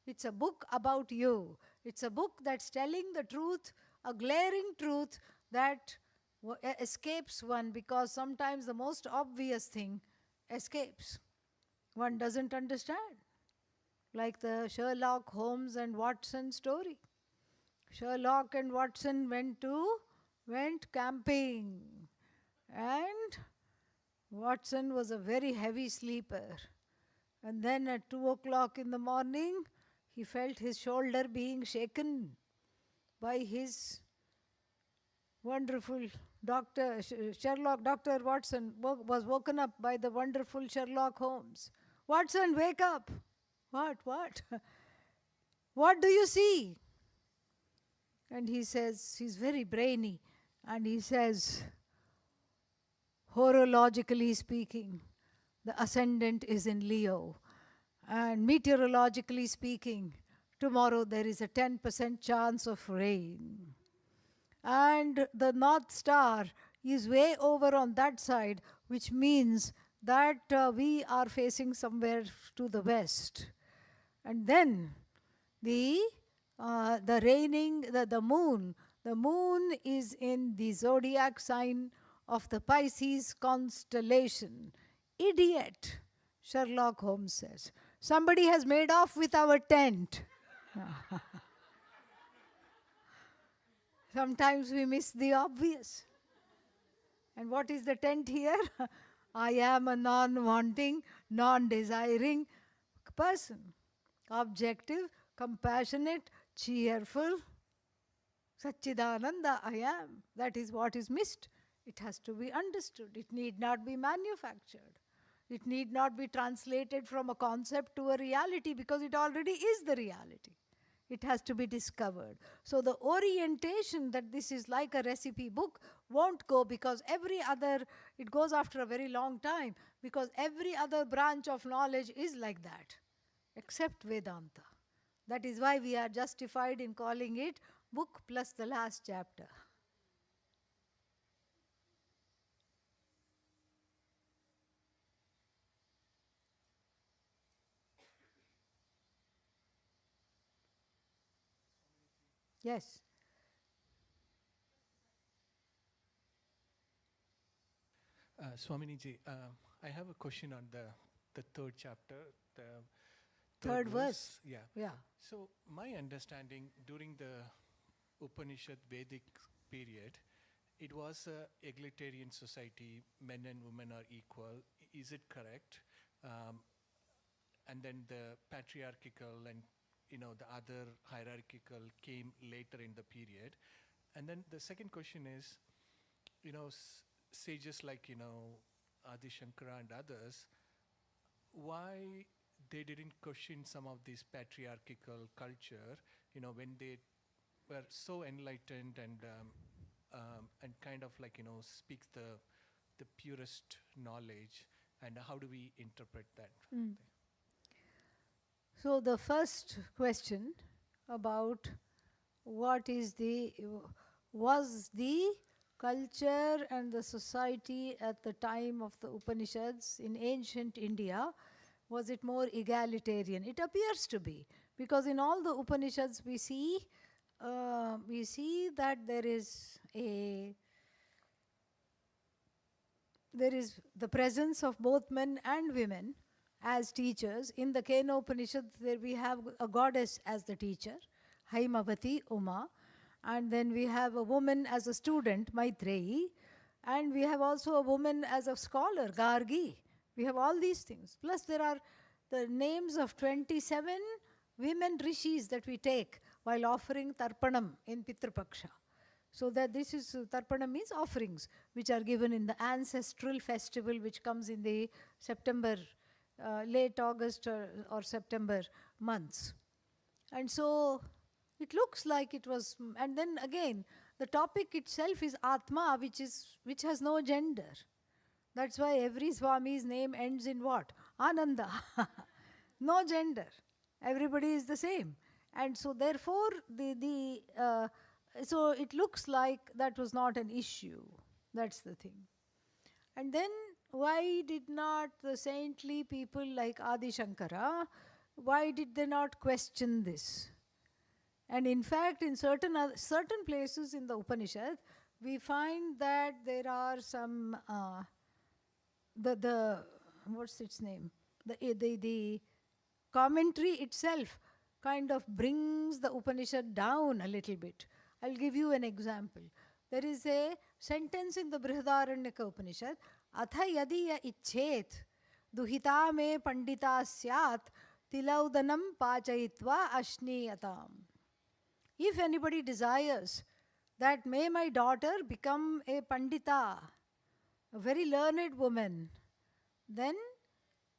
Speaker 1: It's a book about you. It's a book that's telling the truth, a glaring truth that escapes one, because sometimes the most obvious thing escapes. One doesn't understand. Like the Sherlock Holmes and Watson story. Sherlock and Watson went camping, and Watson was a very heavy sleeper. And then at 2 o'clock in the morning, he felt his shoulder being shaken by his wonderful doctor, Dr. Watson was woken up by the wonderful Sherlock Holmes. Watson, wake up. What? What do you see? And he says, he's very brainy, and he says, horologically speaking, the ascendant is in Leo. And meteorologically speaking, tomorrow there is a 10% chance of rain. And the North Star is way over on that side, which means that we are facing somewhere to the west. And then the moon is in the zodiac sign of the Pisces constellation. Idiot, Sherlock Holmes says. Somebody has made off with our tent. Sometimes we miss the obvious. And what is the tent here? I am a non-wanting, non-desiring, person. Objective, compassionate, cheerful. Satchidananda I am. That is what is missed. It has to be understood. It need not be manufactured. It need not be translated from a concept to a reality because it already is the reality. It has to be discovered. So the orientation that this is like a recipe book won't go, because it goes after a very long time, because every other branch of knowledge is like that, except Vedanta. That is why we are justified in calling it book plus the last chapter. Yes.
Speaker 8: Swaminiji, I have a question on the third chapter, the
Speaker 1: Third verse.
Speaker 8: Yeah.
Speaker 1: Yeah.
Speaker 8: So my understanding during the Upanishad Vedic period, it was a egalitarian society. Men and women are equal. Is it correct? And then the patriarchal and the other hierarchical came later in the period. And then the second question is, sages like Adi Shankara and others, why they didn't question some of this patriarchal culture, when they were so enlightened and kind of speak the purest knowledge, and how do we interpret that?
Speaker 1: So the first question about was the culture and the society at the time of the Upanishads in ancient India, was it more egalitarian? It appears to be, because in all the Upanishads we see that there is the presence of both men and women as teachers. In the Kena Upanishad, there we have a goddess as the teacher, Haimavati, Uma, and then we have a woman as a student, Maitreyi, and we have also a woman as a scholar, Gargi. We have all these things. Plus there are the names of 27 women rishis that we take while offering Tarpanam in Pitrapaksha. So that this is, Tarpanam means offerings, which are given in the ancestral festival which comes in the September, late August or September months. And so it looks like it was, and then again, the topic itself is Atma, which has no gender. That's why every Swami's name ends in what? Ananda. No gender. Everybody is the same. And so therefore, so it looks like that was not an issue. That's the thing. And then why did not the saintly people like Adi Shankara, why did they not question this? And in fact, in certain places in the Upanishad, we find that there are some, what's its name? The commentary itself kind of brings the Upanishad down a little bit. I'll give you an example. There is a sentence in the Brihadaranyaka Upanishad, Atha yadiya icchet, duhita me pandita syat, tilaudanam pachayitva ashniyatam. If anybody desires that may my daughter become a pandita, a very learned woman, then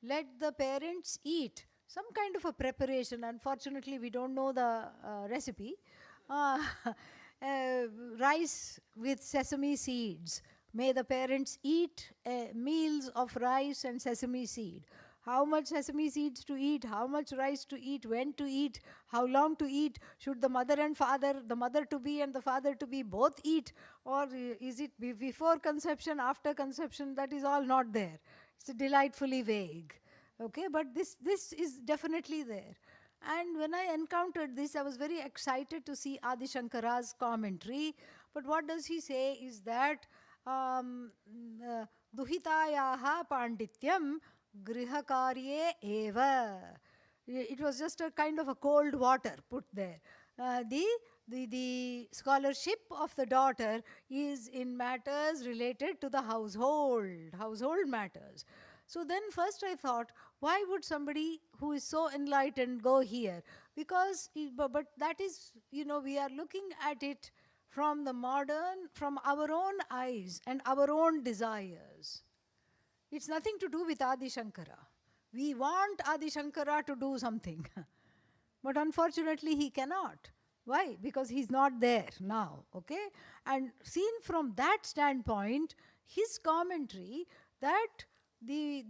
Speaker 1: let the parents eat some kind of a preparation. Unfortunately, we don't know the recipe. Rice with sesame seeds. May the parents eat meals of rice and sesame seed. How much sesame seeds to eat, how much rice to eat, when to eat, how long to eat, should the mother and father, the mother-to-be and the father-to-be both eat, or is it before conception, after conception? That is all not there. It's delightfully vague. Okay, but this is definitely there. And when I encountered this, I was very excited to see Adi Shankara's commentary. But what does he say is that duhitayaha pandityam grihakarye eva. It was just a kind of a cold water put there. The scholarship of the daughter is in matters related to the household matters. So then first I thought, why would somebody who is so enlightened go here? Because, but that is, we are looking at it from from our own eyes and our own desires. It's nothing to do with Adi Shankara. We want Adi Shankara to do something. But unfortunately, he cannot. Why? Because he's not there now, okay? And seen from that standpoint, his commentary that the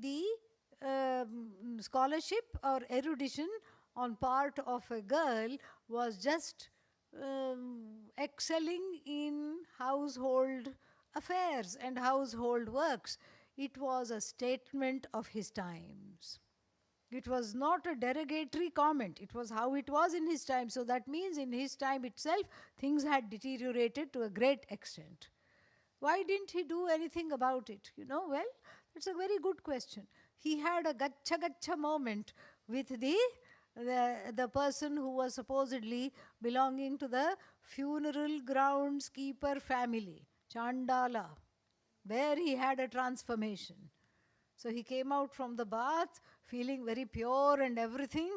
Speaker 1: scholarship or erudition on part of a girl was just excelling in household affairs and household works. It was a statement of his times. It was not a derogatory comment. It was how it was in his time. So that means in his time itself, things had deteriorated to a great extent. Why didn't he do anything about it? Well, it's a very good question. He had a gacha gacha moment with the person who was supposedly belonging to the funeral groundskeeper family, Chandala, where he had a transformation. So he came out from the bath feeling very pure and everything,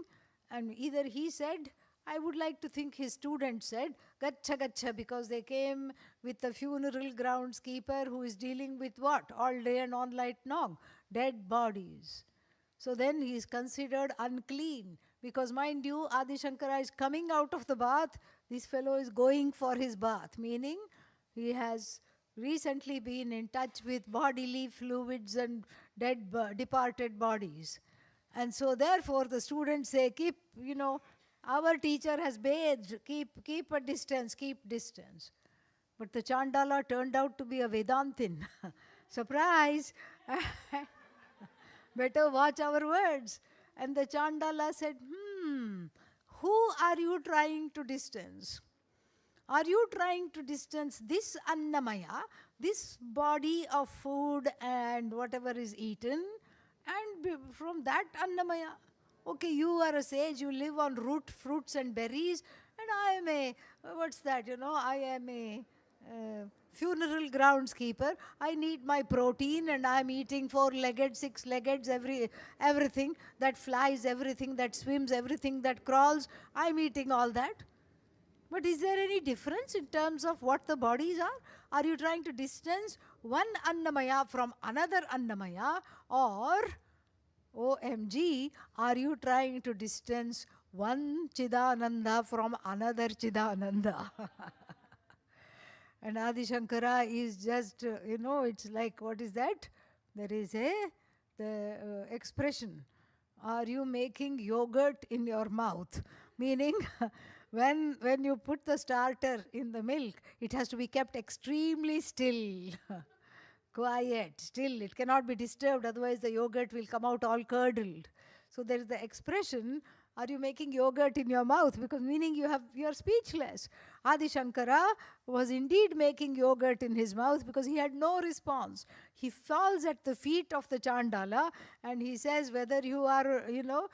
Speaker 1: and either he said, I would like to think his student said, gacha gacha, because they came with the funeral groundskeeper who is dealing with what? All day and all night long, dead bodies. So then he is considered unclean, because mind you, Adi Shankara is coming out of the bath, this fellow is going for his bath, meaning he has recently been in touch with bodily fluids and departed bodies. And so therefore the students say, our teacher has bathed, keep a distance, keep distance. But the Chandala turned out to be a Vedantin. Surprise! Better watch our words. And the Chandala said, who are you trying to distance? Are you trying to distance this Annamaya, this body of food and whatever is eaten, and from that Annamaya? Okay, you are a sage, you live on root, fruits and berries, and I am I am a funeral groundskeeper. I need my protein and I am eating 4-legged, 6-legged, everything that flies, everything that swims, everything that crawls. I am eating all that. But is there any difference in terms of what the bodies are? Are you trying to distance one Annamaya from another Annamaya, or, OMG, are you trying to distance one Chidananda from another Chidananda? And Adi Shankara is just, it's like, what is that? There is the expression, are you making yogurt in your mouth? Meaning, when you put the starter in the milk, it has to be kept extremely still, quiet, still. It cannot be disturbed, otherwise the yogurt will come out all curdled. So there is the expression, are you making yogurt in your mouth? Because meaning you are speechless. Adi Shankara was indeed making yogurt in his mouth because he had no response. He falls at the feet of the Chandala and he says, whether you are a Chandala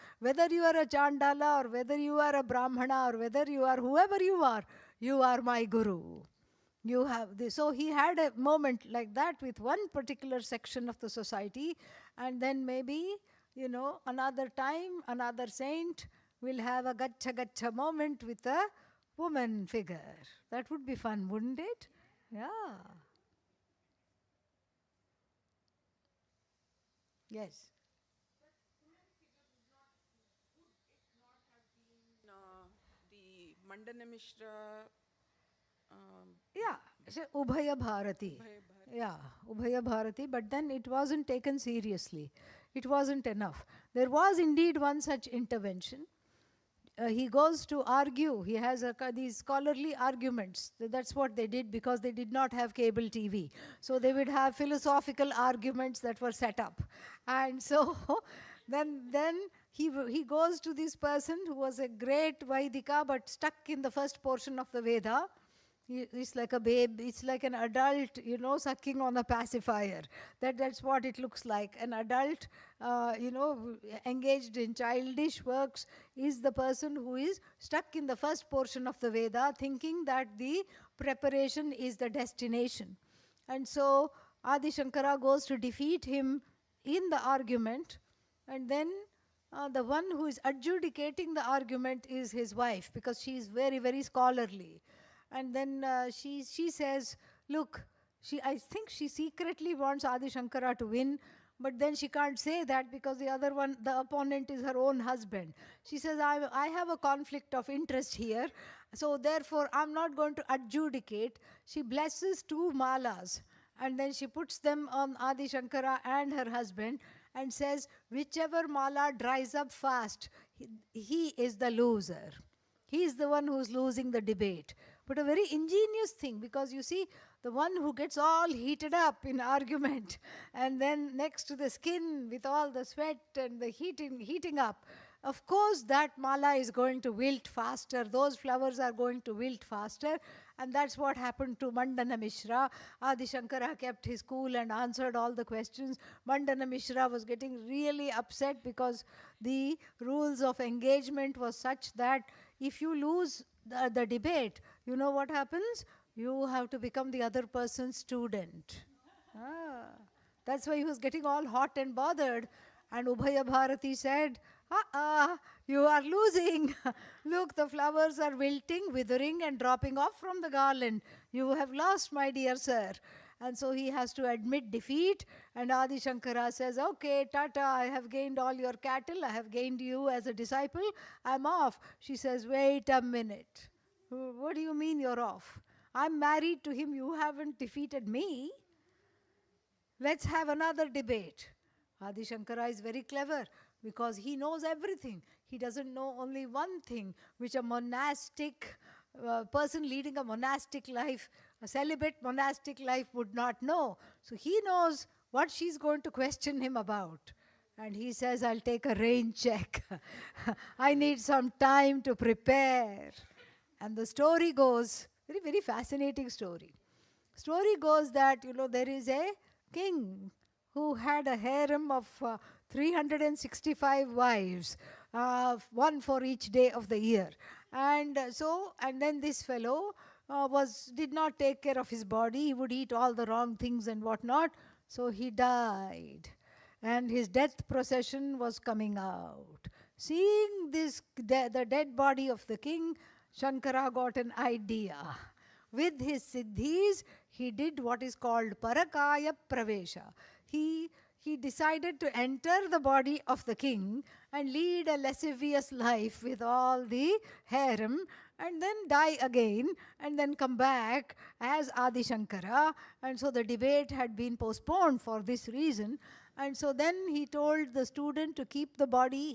Speaker 1: or whether you are a Brahmana or whether you are whoever you are my Guru. You have this. So he had a moment like that with one particular section of the society, and then maybe, another time, another saint will have a gacha gacha moment with a woman figure. That would be fun, wouldn't it? Yeah. Yes.
Speaker 9: The Mandana Mishra.
Speaker 1: Yeah, Ubhaya Bharati. Yeah, Ubhaya Bharati, but then it wasn't taken seriously. It wasn't enough. There was indeed one such intervention. He goes to argue. He has these scholarly arguments. That's what they did because they did not have cable TV. So they would have philosophical arguments that were set up. And so then he goes to this person who was a great Vaidika but stuck in the first portion of the Veda. It's like a babe, it's like an adult, sucking on a pacifier. That's what it looks like. An adult, engaged in childish works is the person who is stuck in the first portion of the Veda, thinking that the preparation is the destination. And so Adi Shankara goes to defeat him in the argument, and then the one who is adjudicating the argument is his wife, because she is very, very scholarly. And then she says, look, I think she secretly wants Adi Shankara to win, but then she can't say that because the other one, the opponent, is her own husband. She says, I have a conflict of interest here, so therefore I'm not going to adjudicate. She blesses two malas, and then she puts them on Adi Shankara and her husband and says, whichever mala dries up fast, he is the loser. He is the one who's losing the debate. But a very ingenious thing, because you see, the one who gets all heated up in argument, and then next to the skin with all the sweat and the heating up, of course that mala is going to wilt faster. Those flowers are going to wilt faster. And that's what happened to Mandana Mishra. Adi Shankara kept his cool and answered all the questions. Mandana Mishra was getting really upset because the rules of engagement was such that if you lose the debate, you know what happens? You have to become the other person's student. That's why he was getting all hot and bothered. And Ubhaya Bharati said, you are losing. Look, the flowers are wilting, withering, and dropping off from the garland. You have lost, my dear sir. And so he has to admit defeat. And Adi Shankara says, okay, Tata, I have gained all your cattle. I have gained you as a disciple. I'm off. She says, wait a minute. What do you mean you're off? I'm married to him. You haven't defeated me. Let's have another debate. Adi Shankara is very clever because he knows everything. He doesn't know only one thing, which a monastic person leading a monastic life, a celibate monastic life, would not know. So he knows what she's going to question him about. And he says, I'll take a rain check. I need some time to prepare. And the story goes, very, very fascinating story. Story goes that, there is a king who had a harem of 365 wives, one for each day of the year. And then this fellow did not take care of his body. He would eat all the wrong things and whatnot. So he died. And his death procession was coming out. Seeing the dead body of the king, Shankara got an idea. With his siddhis, he did what is called Parakaya Pravesha. He decided to enter the body of the king and lead a lascivious life with all the harem, and then die again, and then come back as Adi Shankara. And so the debate had been postponed for this reason. And so then he told the student to keep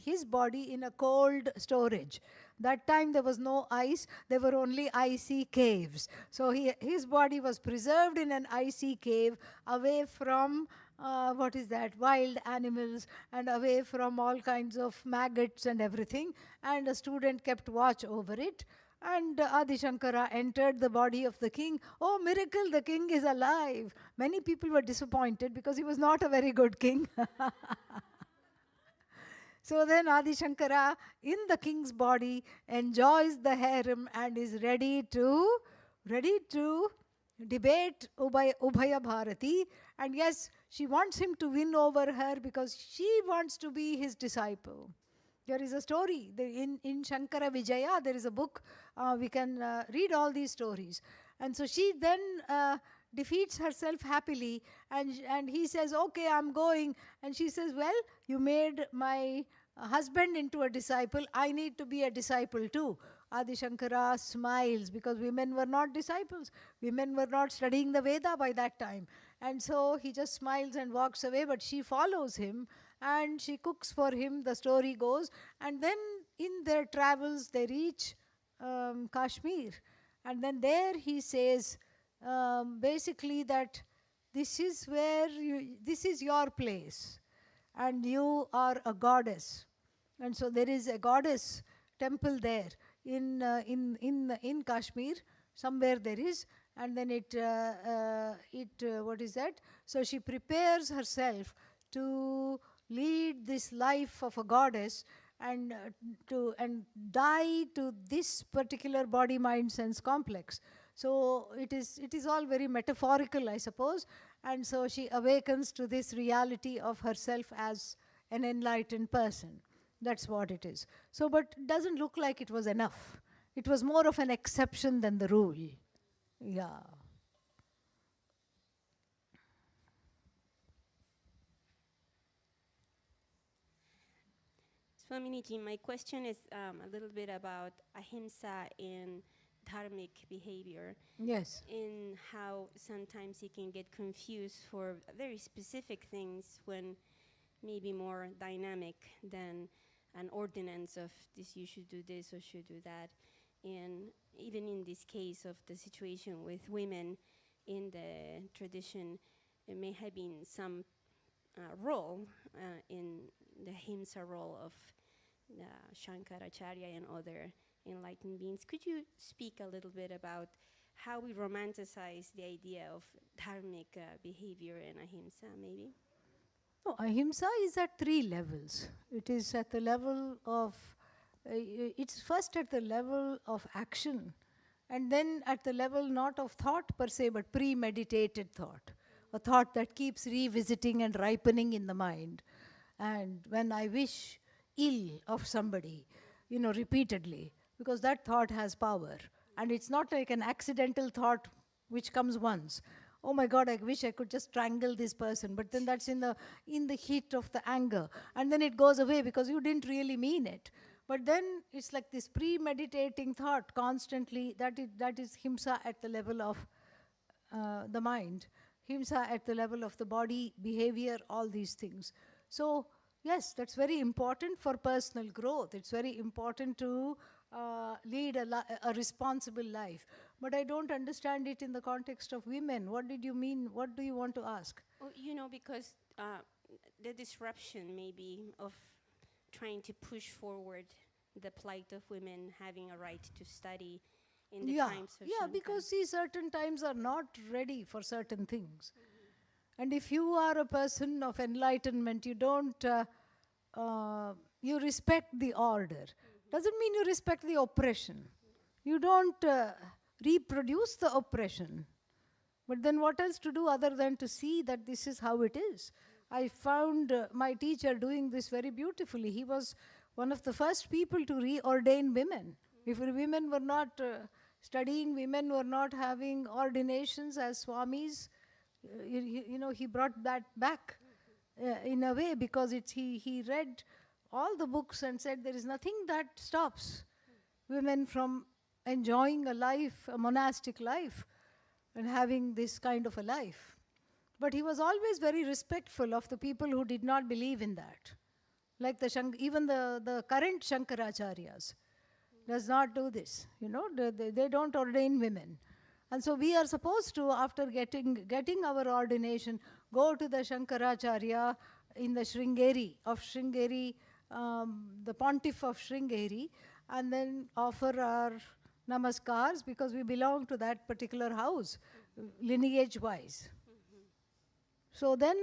Speaker 1: his body in a cold storage. That time there was no ice, there were only icy caves. So his body was preserved in an icy cave, away from wild animals, and away from all kinds of maggots and everything. And a student kept watch over it. And Adi Shankara entered the body of the king. Oh, miracle, the king is alive. Many people were disappointed because he was not a very good king. So then Adi Shankara, in the king's body, enjoys the harem and is ready to debate Ubhaya Bharati. And yes, she wants him to win over her because she wants to be his disciple. There is a story in Shankara Vijaya. There is a book. We can read all these stories. And so she then defeats herself happily, and he says, okay, I'm going. And she says, well, you made my husband into a disciple. I need to be a disciple too. Adi Shankara smiles because women were not disciples. Women were not studying the Veda by that time. And so he just smiles and walks away, but she follows him and she cooks for him, the story goes. And then in their travels, they reach Kashmir. And then there he says, basically that this is your place and you are a goddess. And so there is a goddess temple there in Kashmir, somewhere there is. And then what is that? So she prepares herself to lead this life of a goddess and die to this particular body, mind, sense complex. So it is all very metaphorical, I suppose. And so she awakens to this reality of herself as an enlightened person. That's what it is. So, but it doesn't look like it was enough. It was more of an exception than the rule. Yeah.
Speaker 10: Swaminiji, my question is a little bit about ahimsa in dharmic behavior.
Speaker 1: Yes.
Speaker 10: In how sometimes it can get confused for very specific things when maybe more dynamic than an ordinance of this, you should do this or should do that. And even in this case of the situation with women in the tradition, there may have been some role in the ahimsa role of Shankaracharya and other enlightened beings. Could you speak a little bit about how we romanticize the idea of dharmic behavior and ahimsa, maybe?
Speaker 1: No, ahimsa is at 3 levels. It is at the level of, it's first at the level of action, and then at the level not of thought per se, but premeditated thought, a thought that keeps revisiting and ripening in the mind. And when I wish ill of somebody, repeatedly, because that thought has power, and it's not like an accidental thought which comes once. Oh my God, I wish I could just strangle this person. But then that's in the heat of the anger. And then it goes away because you didn't really mean it. But then it's like this premeditating thought constantly, that is himsa at the level of the mind. Himsa at the level of the body, behavior, all these things. So yes, that's very important for personal growth. It's very important to lead a responsible life. But I don't understand it in the context of women. What did you mean? What do you want to ask?
Speaker 10: Well, because the disruption maybe of trying to push forward the plight of women having a right to study in the times of
Speaker 1: Yeah,
Speaker 10: Shankara.
Speaker 1: because see, certain times are not ready for certain things. And if you are a person of enlightenment, you don't, you respect the order. Doesn't mean you respect the oppression. You don't reproduce the oppression. But then what else to do other than to see that this is how it is? I found my teacher doing this very beautifully. He was one of the first people to reordain women. If women were not studying, women were not having ordinations as swamis, he brought that back in a way, because he read all the books and said there is nothing that stops women from enjoying a life, a monastic life, and having this kind of a life. But he was always very respectful of the people who did not believe in that. Like even the current Shankaracharyas does not do this. They don't ordain women. And so we are supposed to, after getting our ordination, go to the Shankaracharya in the Sringeri, the pontiff of Sringeri, and then offer our namaskars, because we belong to that particular house, lineage-wise. So then,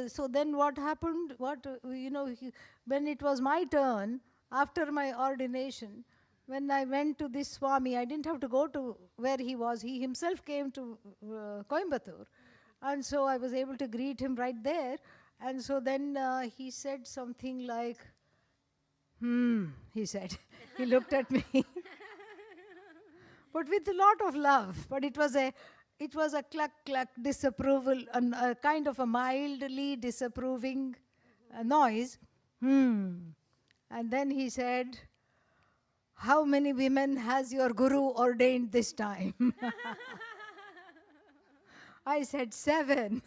Speaker 1: so then what happened? When it was my turn, after my ordination, when I went to this Swami, I didn't have to go to where he was. He himself came to Coimbatore. And so I was able to greet him right there. And so then he said something like, he said. He looked at me. But with a lot of love. But it was a cluck disapproval, a kind of a mildly disapproving noise. And then he said, how many women has your guru ordained this time? I said 7.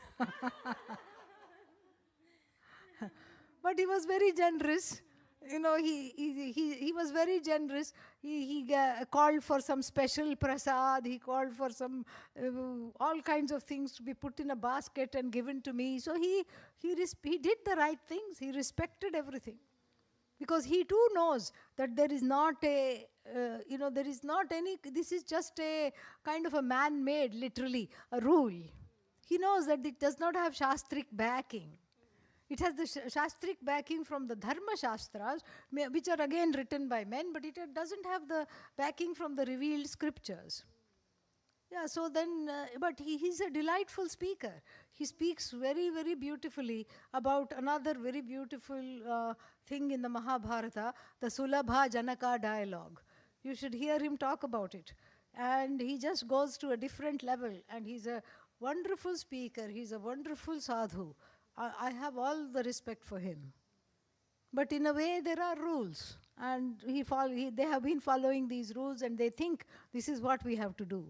Speaker 1: But he was very generous. He was very generous. He called for some special prasad. He called for some all kinds of things to be put in a basket and given to me. So he did the right things. He respected everything. Because he too knows that there is not this is just a kind of a man-made, literally, a rule. He knows that it does not have shastric backing. It has the shastric backing from the Dharma Shastras, which are again written by men, but it doesn't have the backing from the revealed scriptures. Yeah, so then, but he's a delightful speaker. He speaks very, very beautifully about another very beautiful thing in the Mahabharata, the Sulabha Janaka dialogue. You should hear him talk about it. And he just goes to a different level, and he's a wonderful speaker. He's a wonderful sadhu. I have all the respect for him. But in a way, there are rules, and they have been following these rules, and they think this is what we have to do.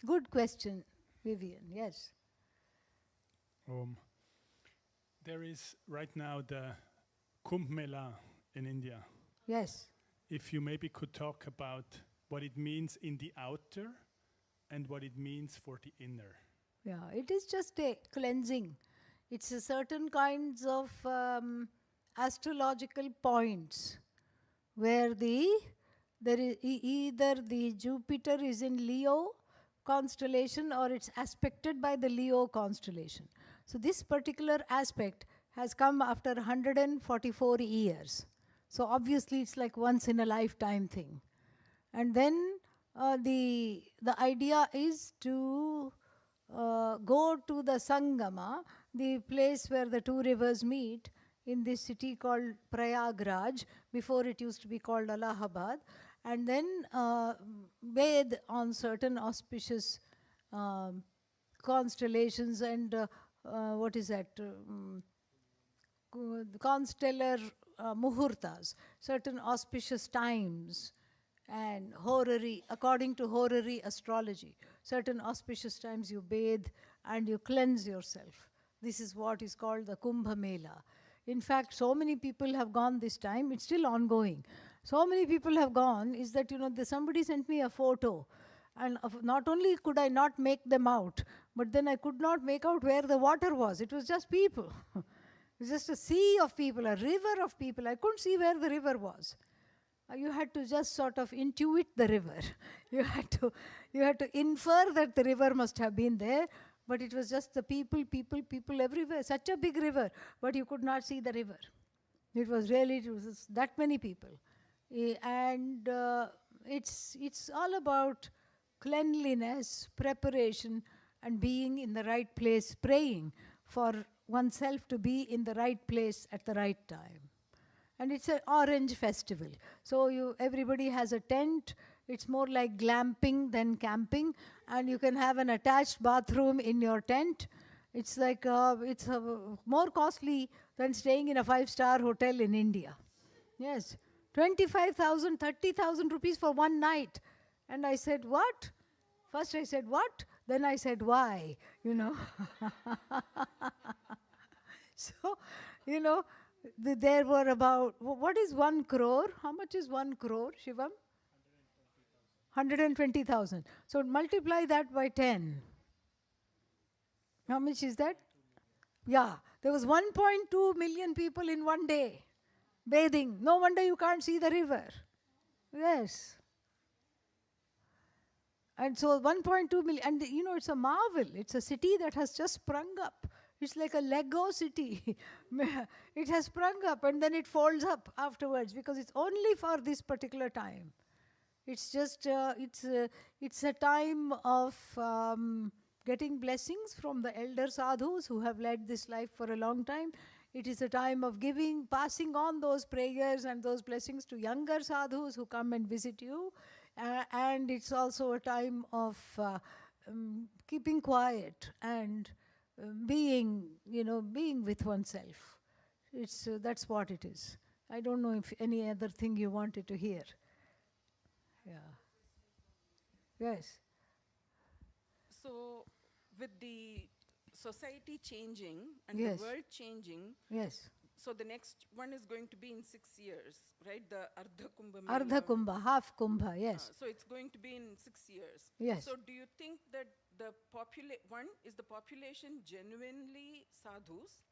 Speaker 1: Good question, Vivian. Yes.
Speaker 11: There is right now the Kumbh Mela in India.
Speaker 1: Yes.
Speaker 11: If you maybe could talk about what it means in the outer and what it means for the inner.
Speaker 1: Yeah, it is just a cleansing. It's a certain kinds of astrological points where there is either the Jupiter is in Leo constellation or it's aspected by the Leo constellation. So this particular aspect has come after 144 years. So obviously it's like once in a lifetime thing. And then the idea is to go to the Sangama, the place where the two rivers meet in this city called Prayagraj. Before it used to be called Allahabad. And then bathe on certain auspicious constellations and constellar muhurtas, certain auspicious times, and horary, according to horary astrology, certain auspicious times you bathe and you cleanse yourself. This is what is called the Kumbh Mela. In fact, so many people have gone this time, it's still ongoing. So many people have gone, is that, somebody sent me a photo, and not only could I not make them out, but then I could not make out where the water was. It was just people. It was just a sea of people, a river of people. I couldn't see where the river was. You had to just sort of intuit the river. You had to infer that the river must have been there, but it was just the people everywhere. Such a big river, but you could not see the river. It was that many people. And it's all about cleanliness, preparation, and being in the right place, praying for oneself to be in the right place at the right time. And it's an orange festival. So everybody has a tent. It's more like glamping than camping. And you can have an attached bathroom in your tent. It's like, it's more costly than staying in a 5-star hotel in India. Yes. 25,000, 30,000 rupees for one night. And I said, what? First I said, what? Then I said, why? So, there were about, what is 1 crore? How much is 1 crore, Shivam? 120,000. So multiply that by 10. How much is that? Yeah, there was 1.2 million people in one day bathing. No wonder you can't see the river. Yes. And so 1.2 million, and it's a marvel. It's a city that has just sprung up. It's like a Lego city. It has sprung up and then it folds up afterwards because it's only for this particular time. It's just, it's a time of getting blessings from the elder sadhus who have led this life for a long time. It is a time of passing on those prayers and those blessings to younger sadhus who come and visit you. And it's also a time of keeping quiet and being with oneself. That's what it is. I don't know if any other thing you wanted to hear. Yeah. Yes.
Speaker 9: So, with the society changing and
Speaker 1: Yes.
Speaker 9: the world changing,
Speaker 1: Yes.
Speaker 9: so the next one is going to be in 6 years, right? The Ardha Kumbha Mela.
Speaker 1: Ardha Kumbha, half Kumbha, yes.
Speaker 9: So it's going to be in 6 years.
Speaker 1: Yes.
Speaker 9: So do you think that is the population genuinely sadhus?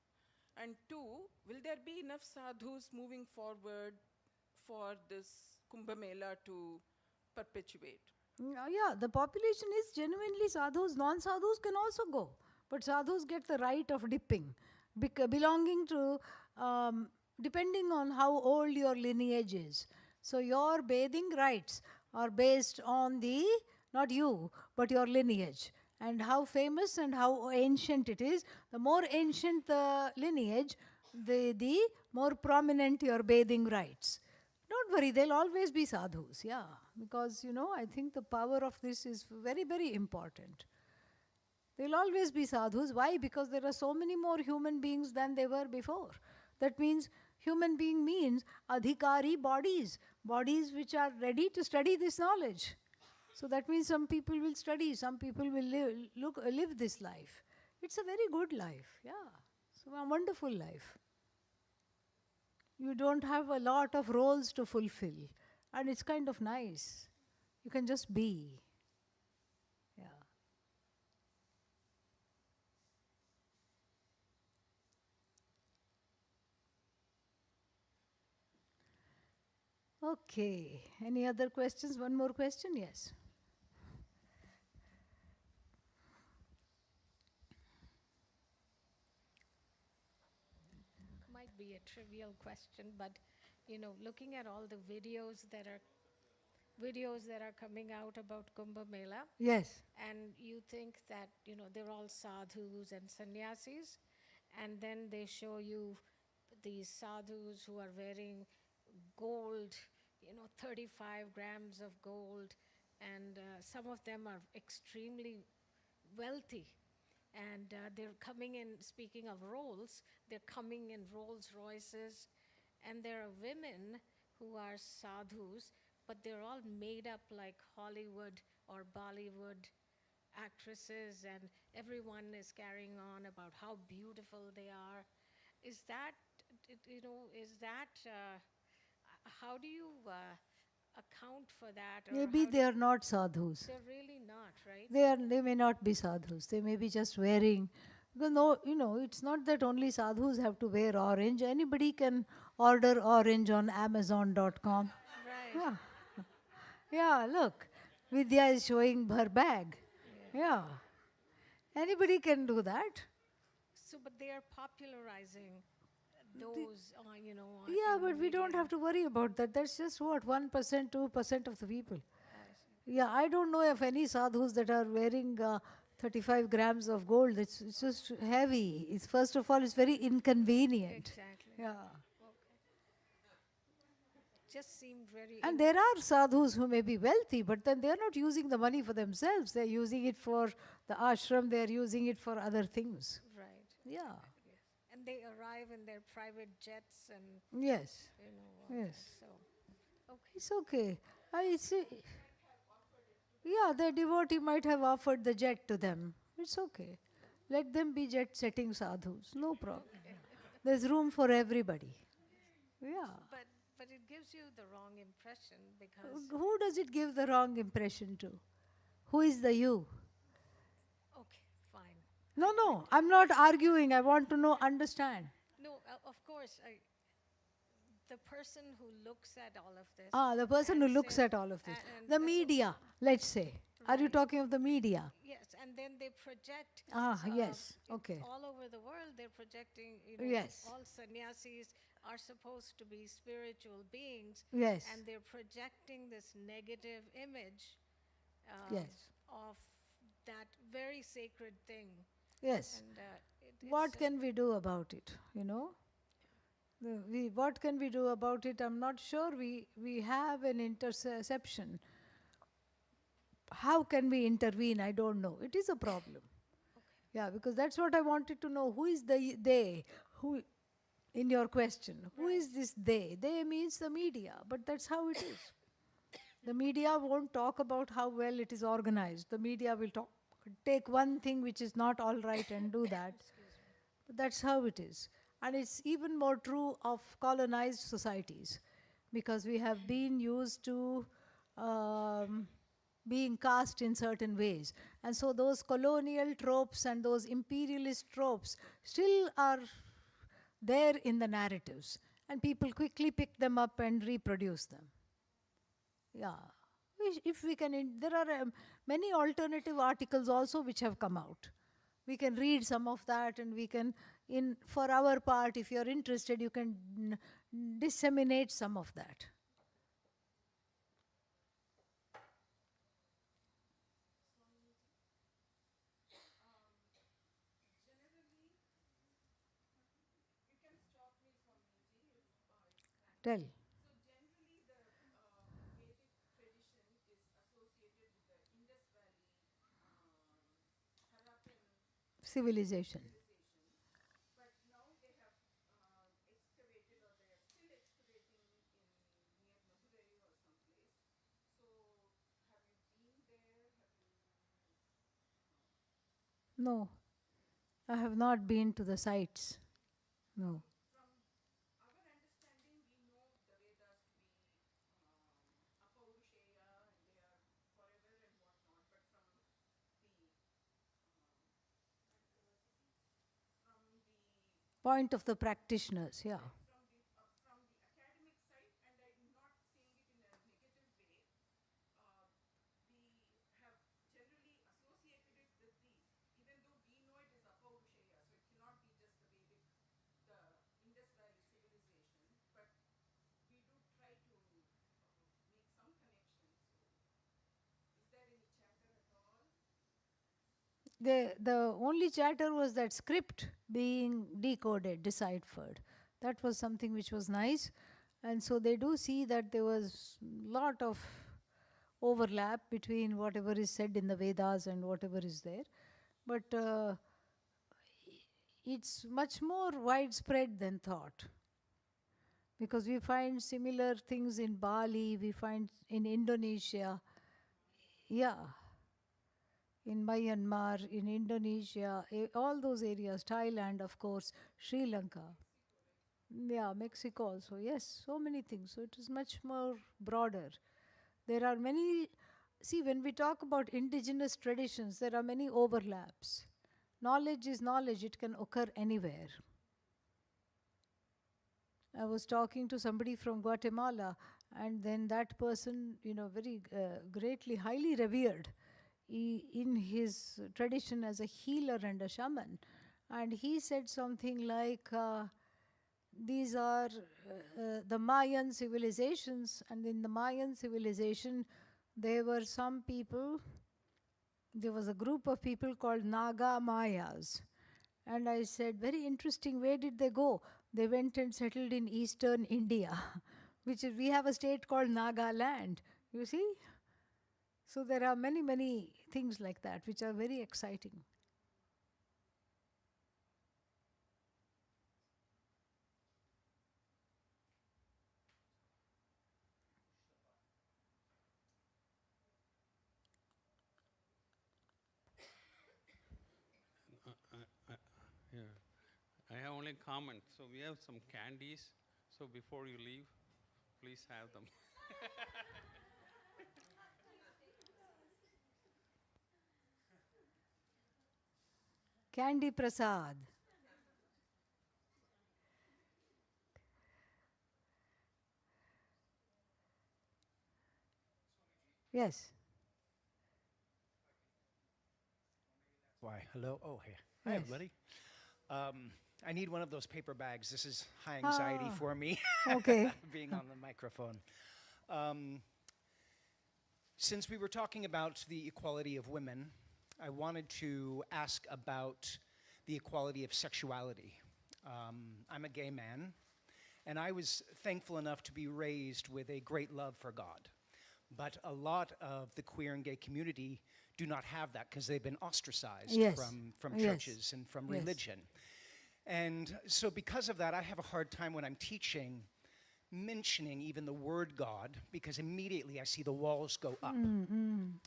Speaker 9: And 2, will there be enough sadhus moving forward for this Kumbh Mela to perpetuate?
Speaker 1: Yeah, the population is genuinely sadhus. Non-sadhus can also go. But sadhus get the right of dipping, belonging to depending on how old your lineage is. So your bathing rites are based on the, not you, but your lineage. And how famous and how ancient it is. The more ancient the lineage, the more prominent your bathing rites. Don't worry, there'll always be sadhus, yeah. Because, I think the power of this is very, very important. There'll always be sadhus. Why? Because there are so many more human beings than there were before. That means human being means adhikari bodies, bodies which are ready to study this knowledge. So that means some people will study, some people will live this life. It's a very good life, yeah. So a wonderful life. You don't have a lot of roles to fulfill, and it's kind of nice. You can just be. Yeah. Okay. Any other questions? One more question? Yes.
Speaker 12: Might be a trivial question, but looking at all the videos that are coming out about Kumbh Mela,
Speaker 1: Yes.
Speaker 12: and you think that they're all sadhus and sannyasis, and then they show you these sadhus who are wearing gold, 35 grams of gold, and some of them are extremely wealthy. And they're coming in, speaking of Rolls, they're coming in Rolls Royces. And there are women who are sadhus, but they're all made up like Hollywood or Bollywood actresses, and everyone is carrying on about how beautiful they are. Is that, how do you account for that? Or
Speaker 1: Maybe they are not sadhus.
Speaker 12: They're really not, right?
Speaker 1: They may not be sadhus. They may be just wearing. Because it's not that only sadhus have to wear orange. Anybody can order orange on Amazon.com.
Speaker 12: Right.
Speaker 1: Yeah. Yeah, look. Vidya is showing her bag. Yeah. Anybody can do that.
Speaker 12: So, but they are popularizing those,
Speaker 1: Yeah,
Speaker 12: in
Speaker 1: but we don't have to worry about that. That's just what, 1%, 2% of the people. Yeah, I don't know of any sadhus that are wearing 35 grams of gold. It's just heavy. It's, first of all, it's very inconvenient.
Speaker 12: Exactly.
Speaker 1: Yeah.
Speaker 12: Just seemed very.
Speaker 1: And there are sadhus who may be wealthy, but then they're not using the money for themselves. They're using it for the ashram. They're using it for other things.
Speaker 12: Right.
Speaker 1: Yeah.
Speaker 12: Yes. And they arrive in their private jets and.
Speaker 1: Yes.
Speaker 12: Yes.
Speaker 1: Yes.
Speaker 12: So. Okay.
Speaker 1: It's okay. Yeah, the devotee might have offered the jet to them. It's okay. Let them be jet-setting sadhus. No problem. There's room for everybody. Yeah.
Speaker 12: But it gives you the wrong impression because.
Speaker 1: Who does it give the wrong impression to? Who is the you?
Speaker 12: Okay, fine.
Speaker 1: No, I'm not arguing. I want to understand.
Speaker 12: No, of course. The person who looks at all of this.
Speaker 1: The person who looks at all of this. The media, let's say. Are you talking of the media?
Speaker 12: Yes, and then they project.
Speaker 1: Yes. Okay.
Speaker 12: All over the world, they're projecting.
Speaker 1: Yes.
Speaker 12: All sannyasis are supposed to be spiritual beings.
Speaker 1: Yes.
Speaker 12: And they're projecting this negative image.
Speaker 1: Yes.
Speaker 12: Of that very sacred thing.
Speaker 1: Yes.
Speaker 12: And
Speaker 1: what can we do about it? What can we do about it? I'm not sure we have an interception. How can we intervene? I don't know. It is a problem.
Speaker 12: Okay.
Speaker 1: Yeah, because that's what I wanted to know. Who is they? Who, in your question, who is this they? They means the media, but that's how it is. The media won't talk about how well it is organized. The media will take one thing which is not all right and do that. But that's how it is. And it's even more true of colonized societies, because we have been used to being cast in certain ways. And so those colonial tropes and those imperialist tropes still are there in the narratives. And people quickly pick them up and reproduce them. Yeah. If we can, there are many alternative articles also which have come out. We can read some of that and we can, For our part, if you're interested, you can disseminate some of that. Tell.
Speaker 9: So generally, the Vedic tradition is associated with the Indus Valley, Harappan
Speaker 1: Civilization.
Speaker 9: but now they have excavated, or they are still excavating in near Madurai or someplace. So, have you been there?
Speaker 1: No, I have not been to the sites. No.
Speaker 9: From our understanding, we know the Vedas to be apaurushaya and they are forever and whatnot. But from the
Speaker 1: Point of the practitioners, yeah.
Speaker 9: from the academic side, and I'm not saying it in a negative way, we have generally associated it with these, even though we know it is apaurushaya, so it cannot be just the Vedic, the Indus Valley civilization, but we do try to make some connection. So, is there any chatter at all?
Speaker 1: The only chatter was that script being decoded, deciphered. That was something which was nice. And so they do see that there was a lot of overlap between whatever is said in the Vedas and whatever is there. But it's much more widespread than thought. Because we find similar things in Bali, we find in Indonesia. Yeah. In Myanmar, in Indonesia, all those areas, Thailand, of course, Sri Lanka. Yeah, Mexico also, yes, so many things. So it is much more broader. There are many, see, when we talk about indigenous traditions, there are many overlaps. Knowledge is knowledge, it can occur anywhere. I was talking to somebody from Guatemala, and then that person, very greatly, highly revered in his tradition as a healer and a shaman. And he said something like, these are the Mayan civilizations, and in the Mayan civilization, there were some people, there was a group of people called Naga Mayas. And I said, very interesting, where did they go? They went and settled in eastern India, which is, we have a state called Nagaland, you see? So there are many, many things like that which are very exciting.
Speaker 13: Yeah, I have only comment. So we have some candies. So before you leave, please have them.
Speaker 1: Candy Prasad. Yes.
Speaker 14: Why? Hello? Oh, hey. Hi,
Speaker 1: Yes.
Speaker 14: everybody. I need one of those paper bags. This is high anxiety for me.
Speaker 1: Okay.
Speaker 14: Being on the microphone. Since we were talking about the equality of women, I wanted to ask about the equality of sexuality. I'm a gay man, and I was thankful enough to be raised with a great love for God. But a lot of the queer and gay community do not have that because they've been ostracized from churches and from religion. And so because of that, I have a hard time when I'm teaching mentioning even the word God, because immediately I see the walls go up. And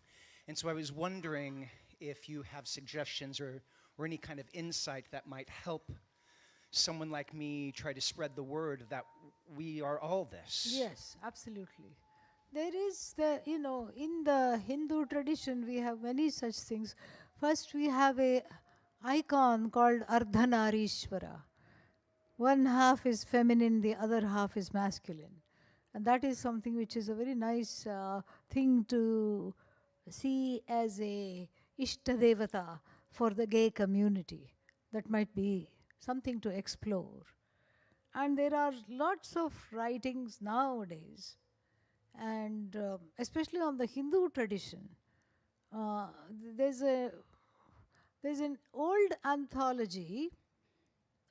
Speaker 14: so I was wondering if you have suggestions or any kind of insight that might help someone like me try to spread the word that we are all this.
Speaker 1: Yes, absolutely. There is in the Hindu tradition, we have many such things. First, we have a icon called Ardhanarishwara. One half is feminine, the other half is masculine. And that is something which is a very nice thing to see as a Ishtadevata for the gay community. That might be something to explore. And there are lots of writings nowadays, and especially on the Hindu tradition. Uh, there's an old anthology,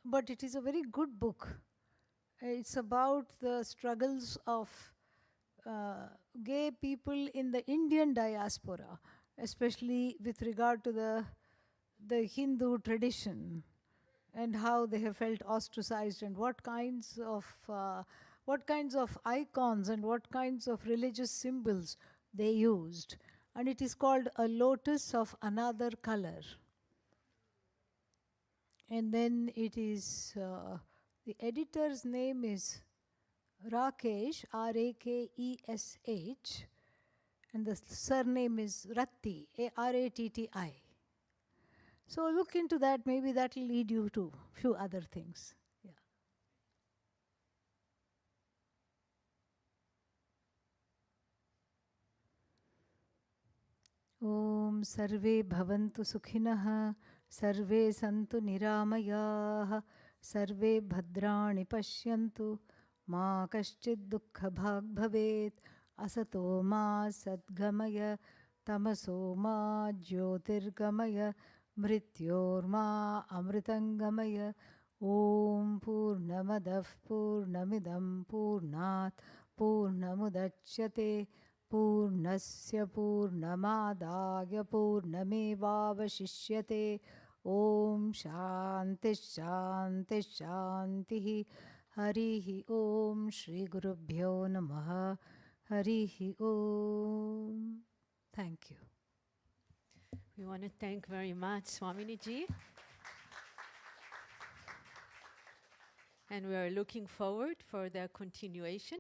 Speaker 1: but it is a very good book. It's about the struggles of gay people in the Indian diaspora, especially with regard to the Hindu tradition, and how they have felt ostracized, and what kinds of icons and what kinds of religious symbols they used. And it is called A Lotus of Another Color. And then it is, the editor's name is Rakesh, Rakesh, and the surname is Ratti, Ratti. So look into that, maybe that will lead you to few other things. Yeah. Om Sarve Bhavantu Sukhinah, Sarve Santu Niramayaah, Sarve Bhadrani Pashyantu, Ma Kaschid Dukkha Bhag Bhavet, Asato Ma Sadgamaya, Tamaso Ma Jyotirgamaya, Mrityorma Amritangamaya. Om Purnamadav Purnamidam Purnat Purnamudachyate Purnasya Purnamadaya Purnamevavashishyate. Om Shanti Shanti Shanti. Harihi Om Shri Gurubhyo Namaha. Harihi Om. Thank you.
Speaker 15: We want to thank very much Swamini-ji. And we are looking forward for the continuation.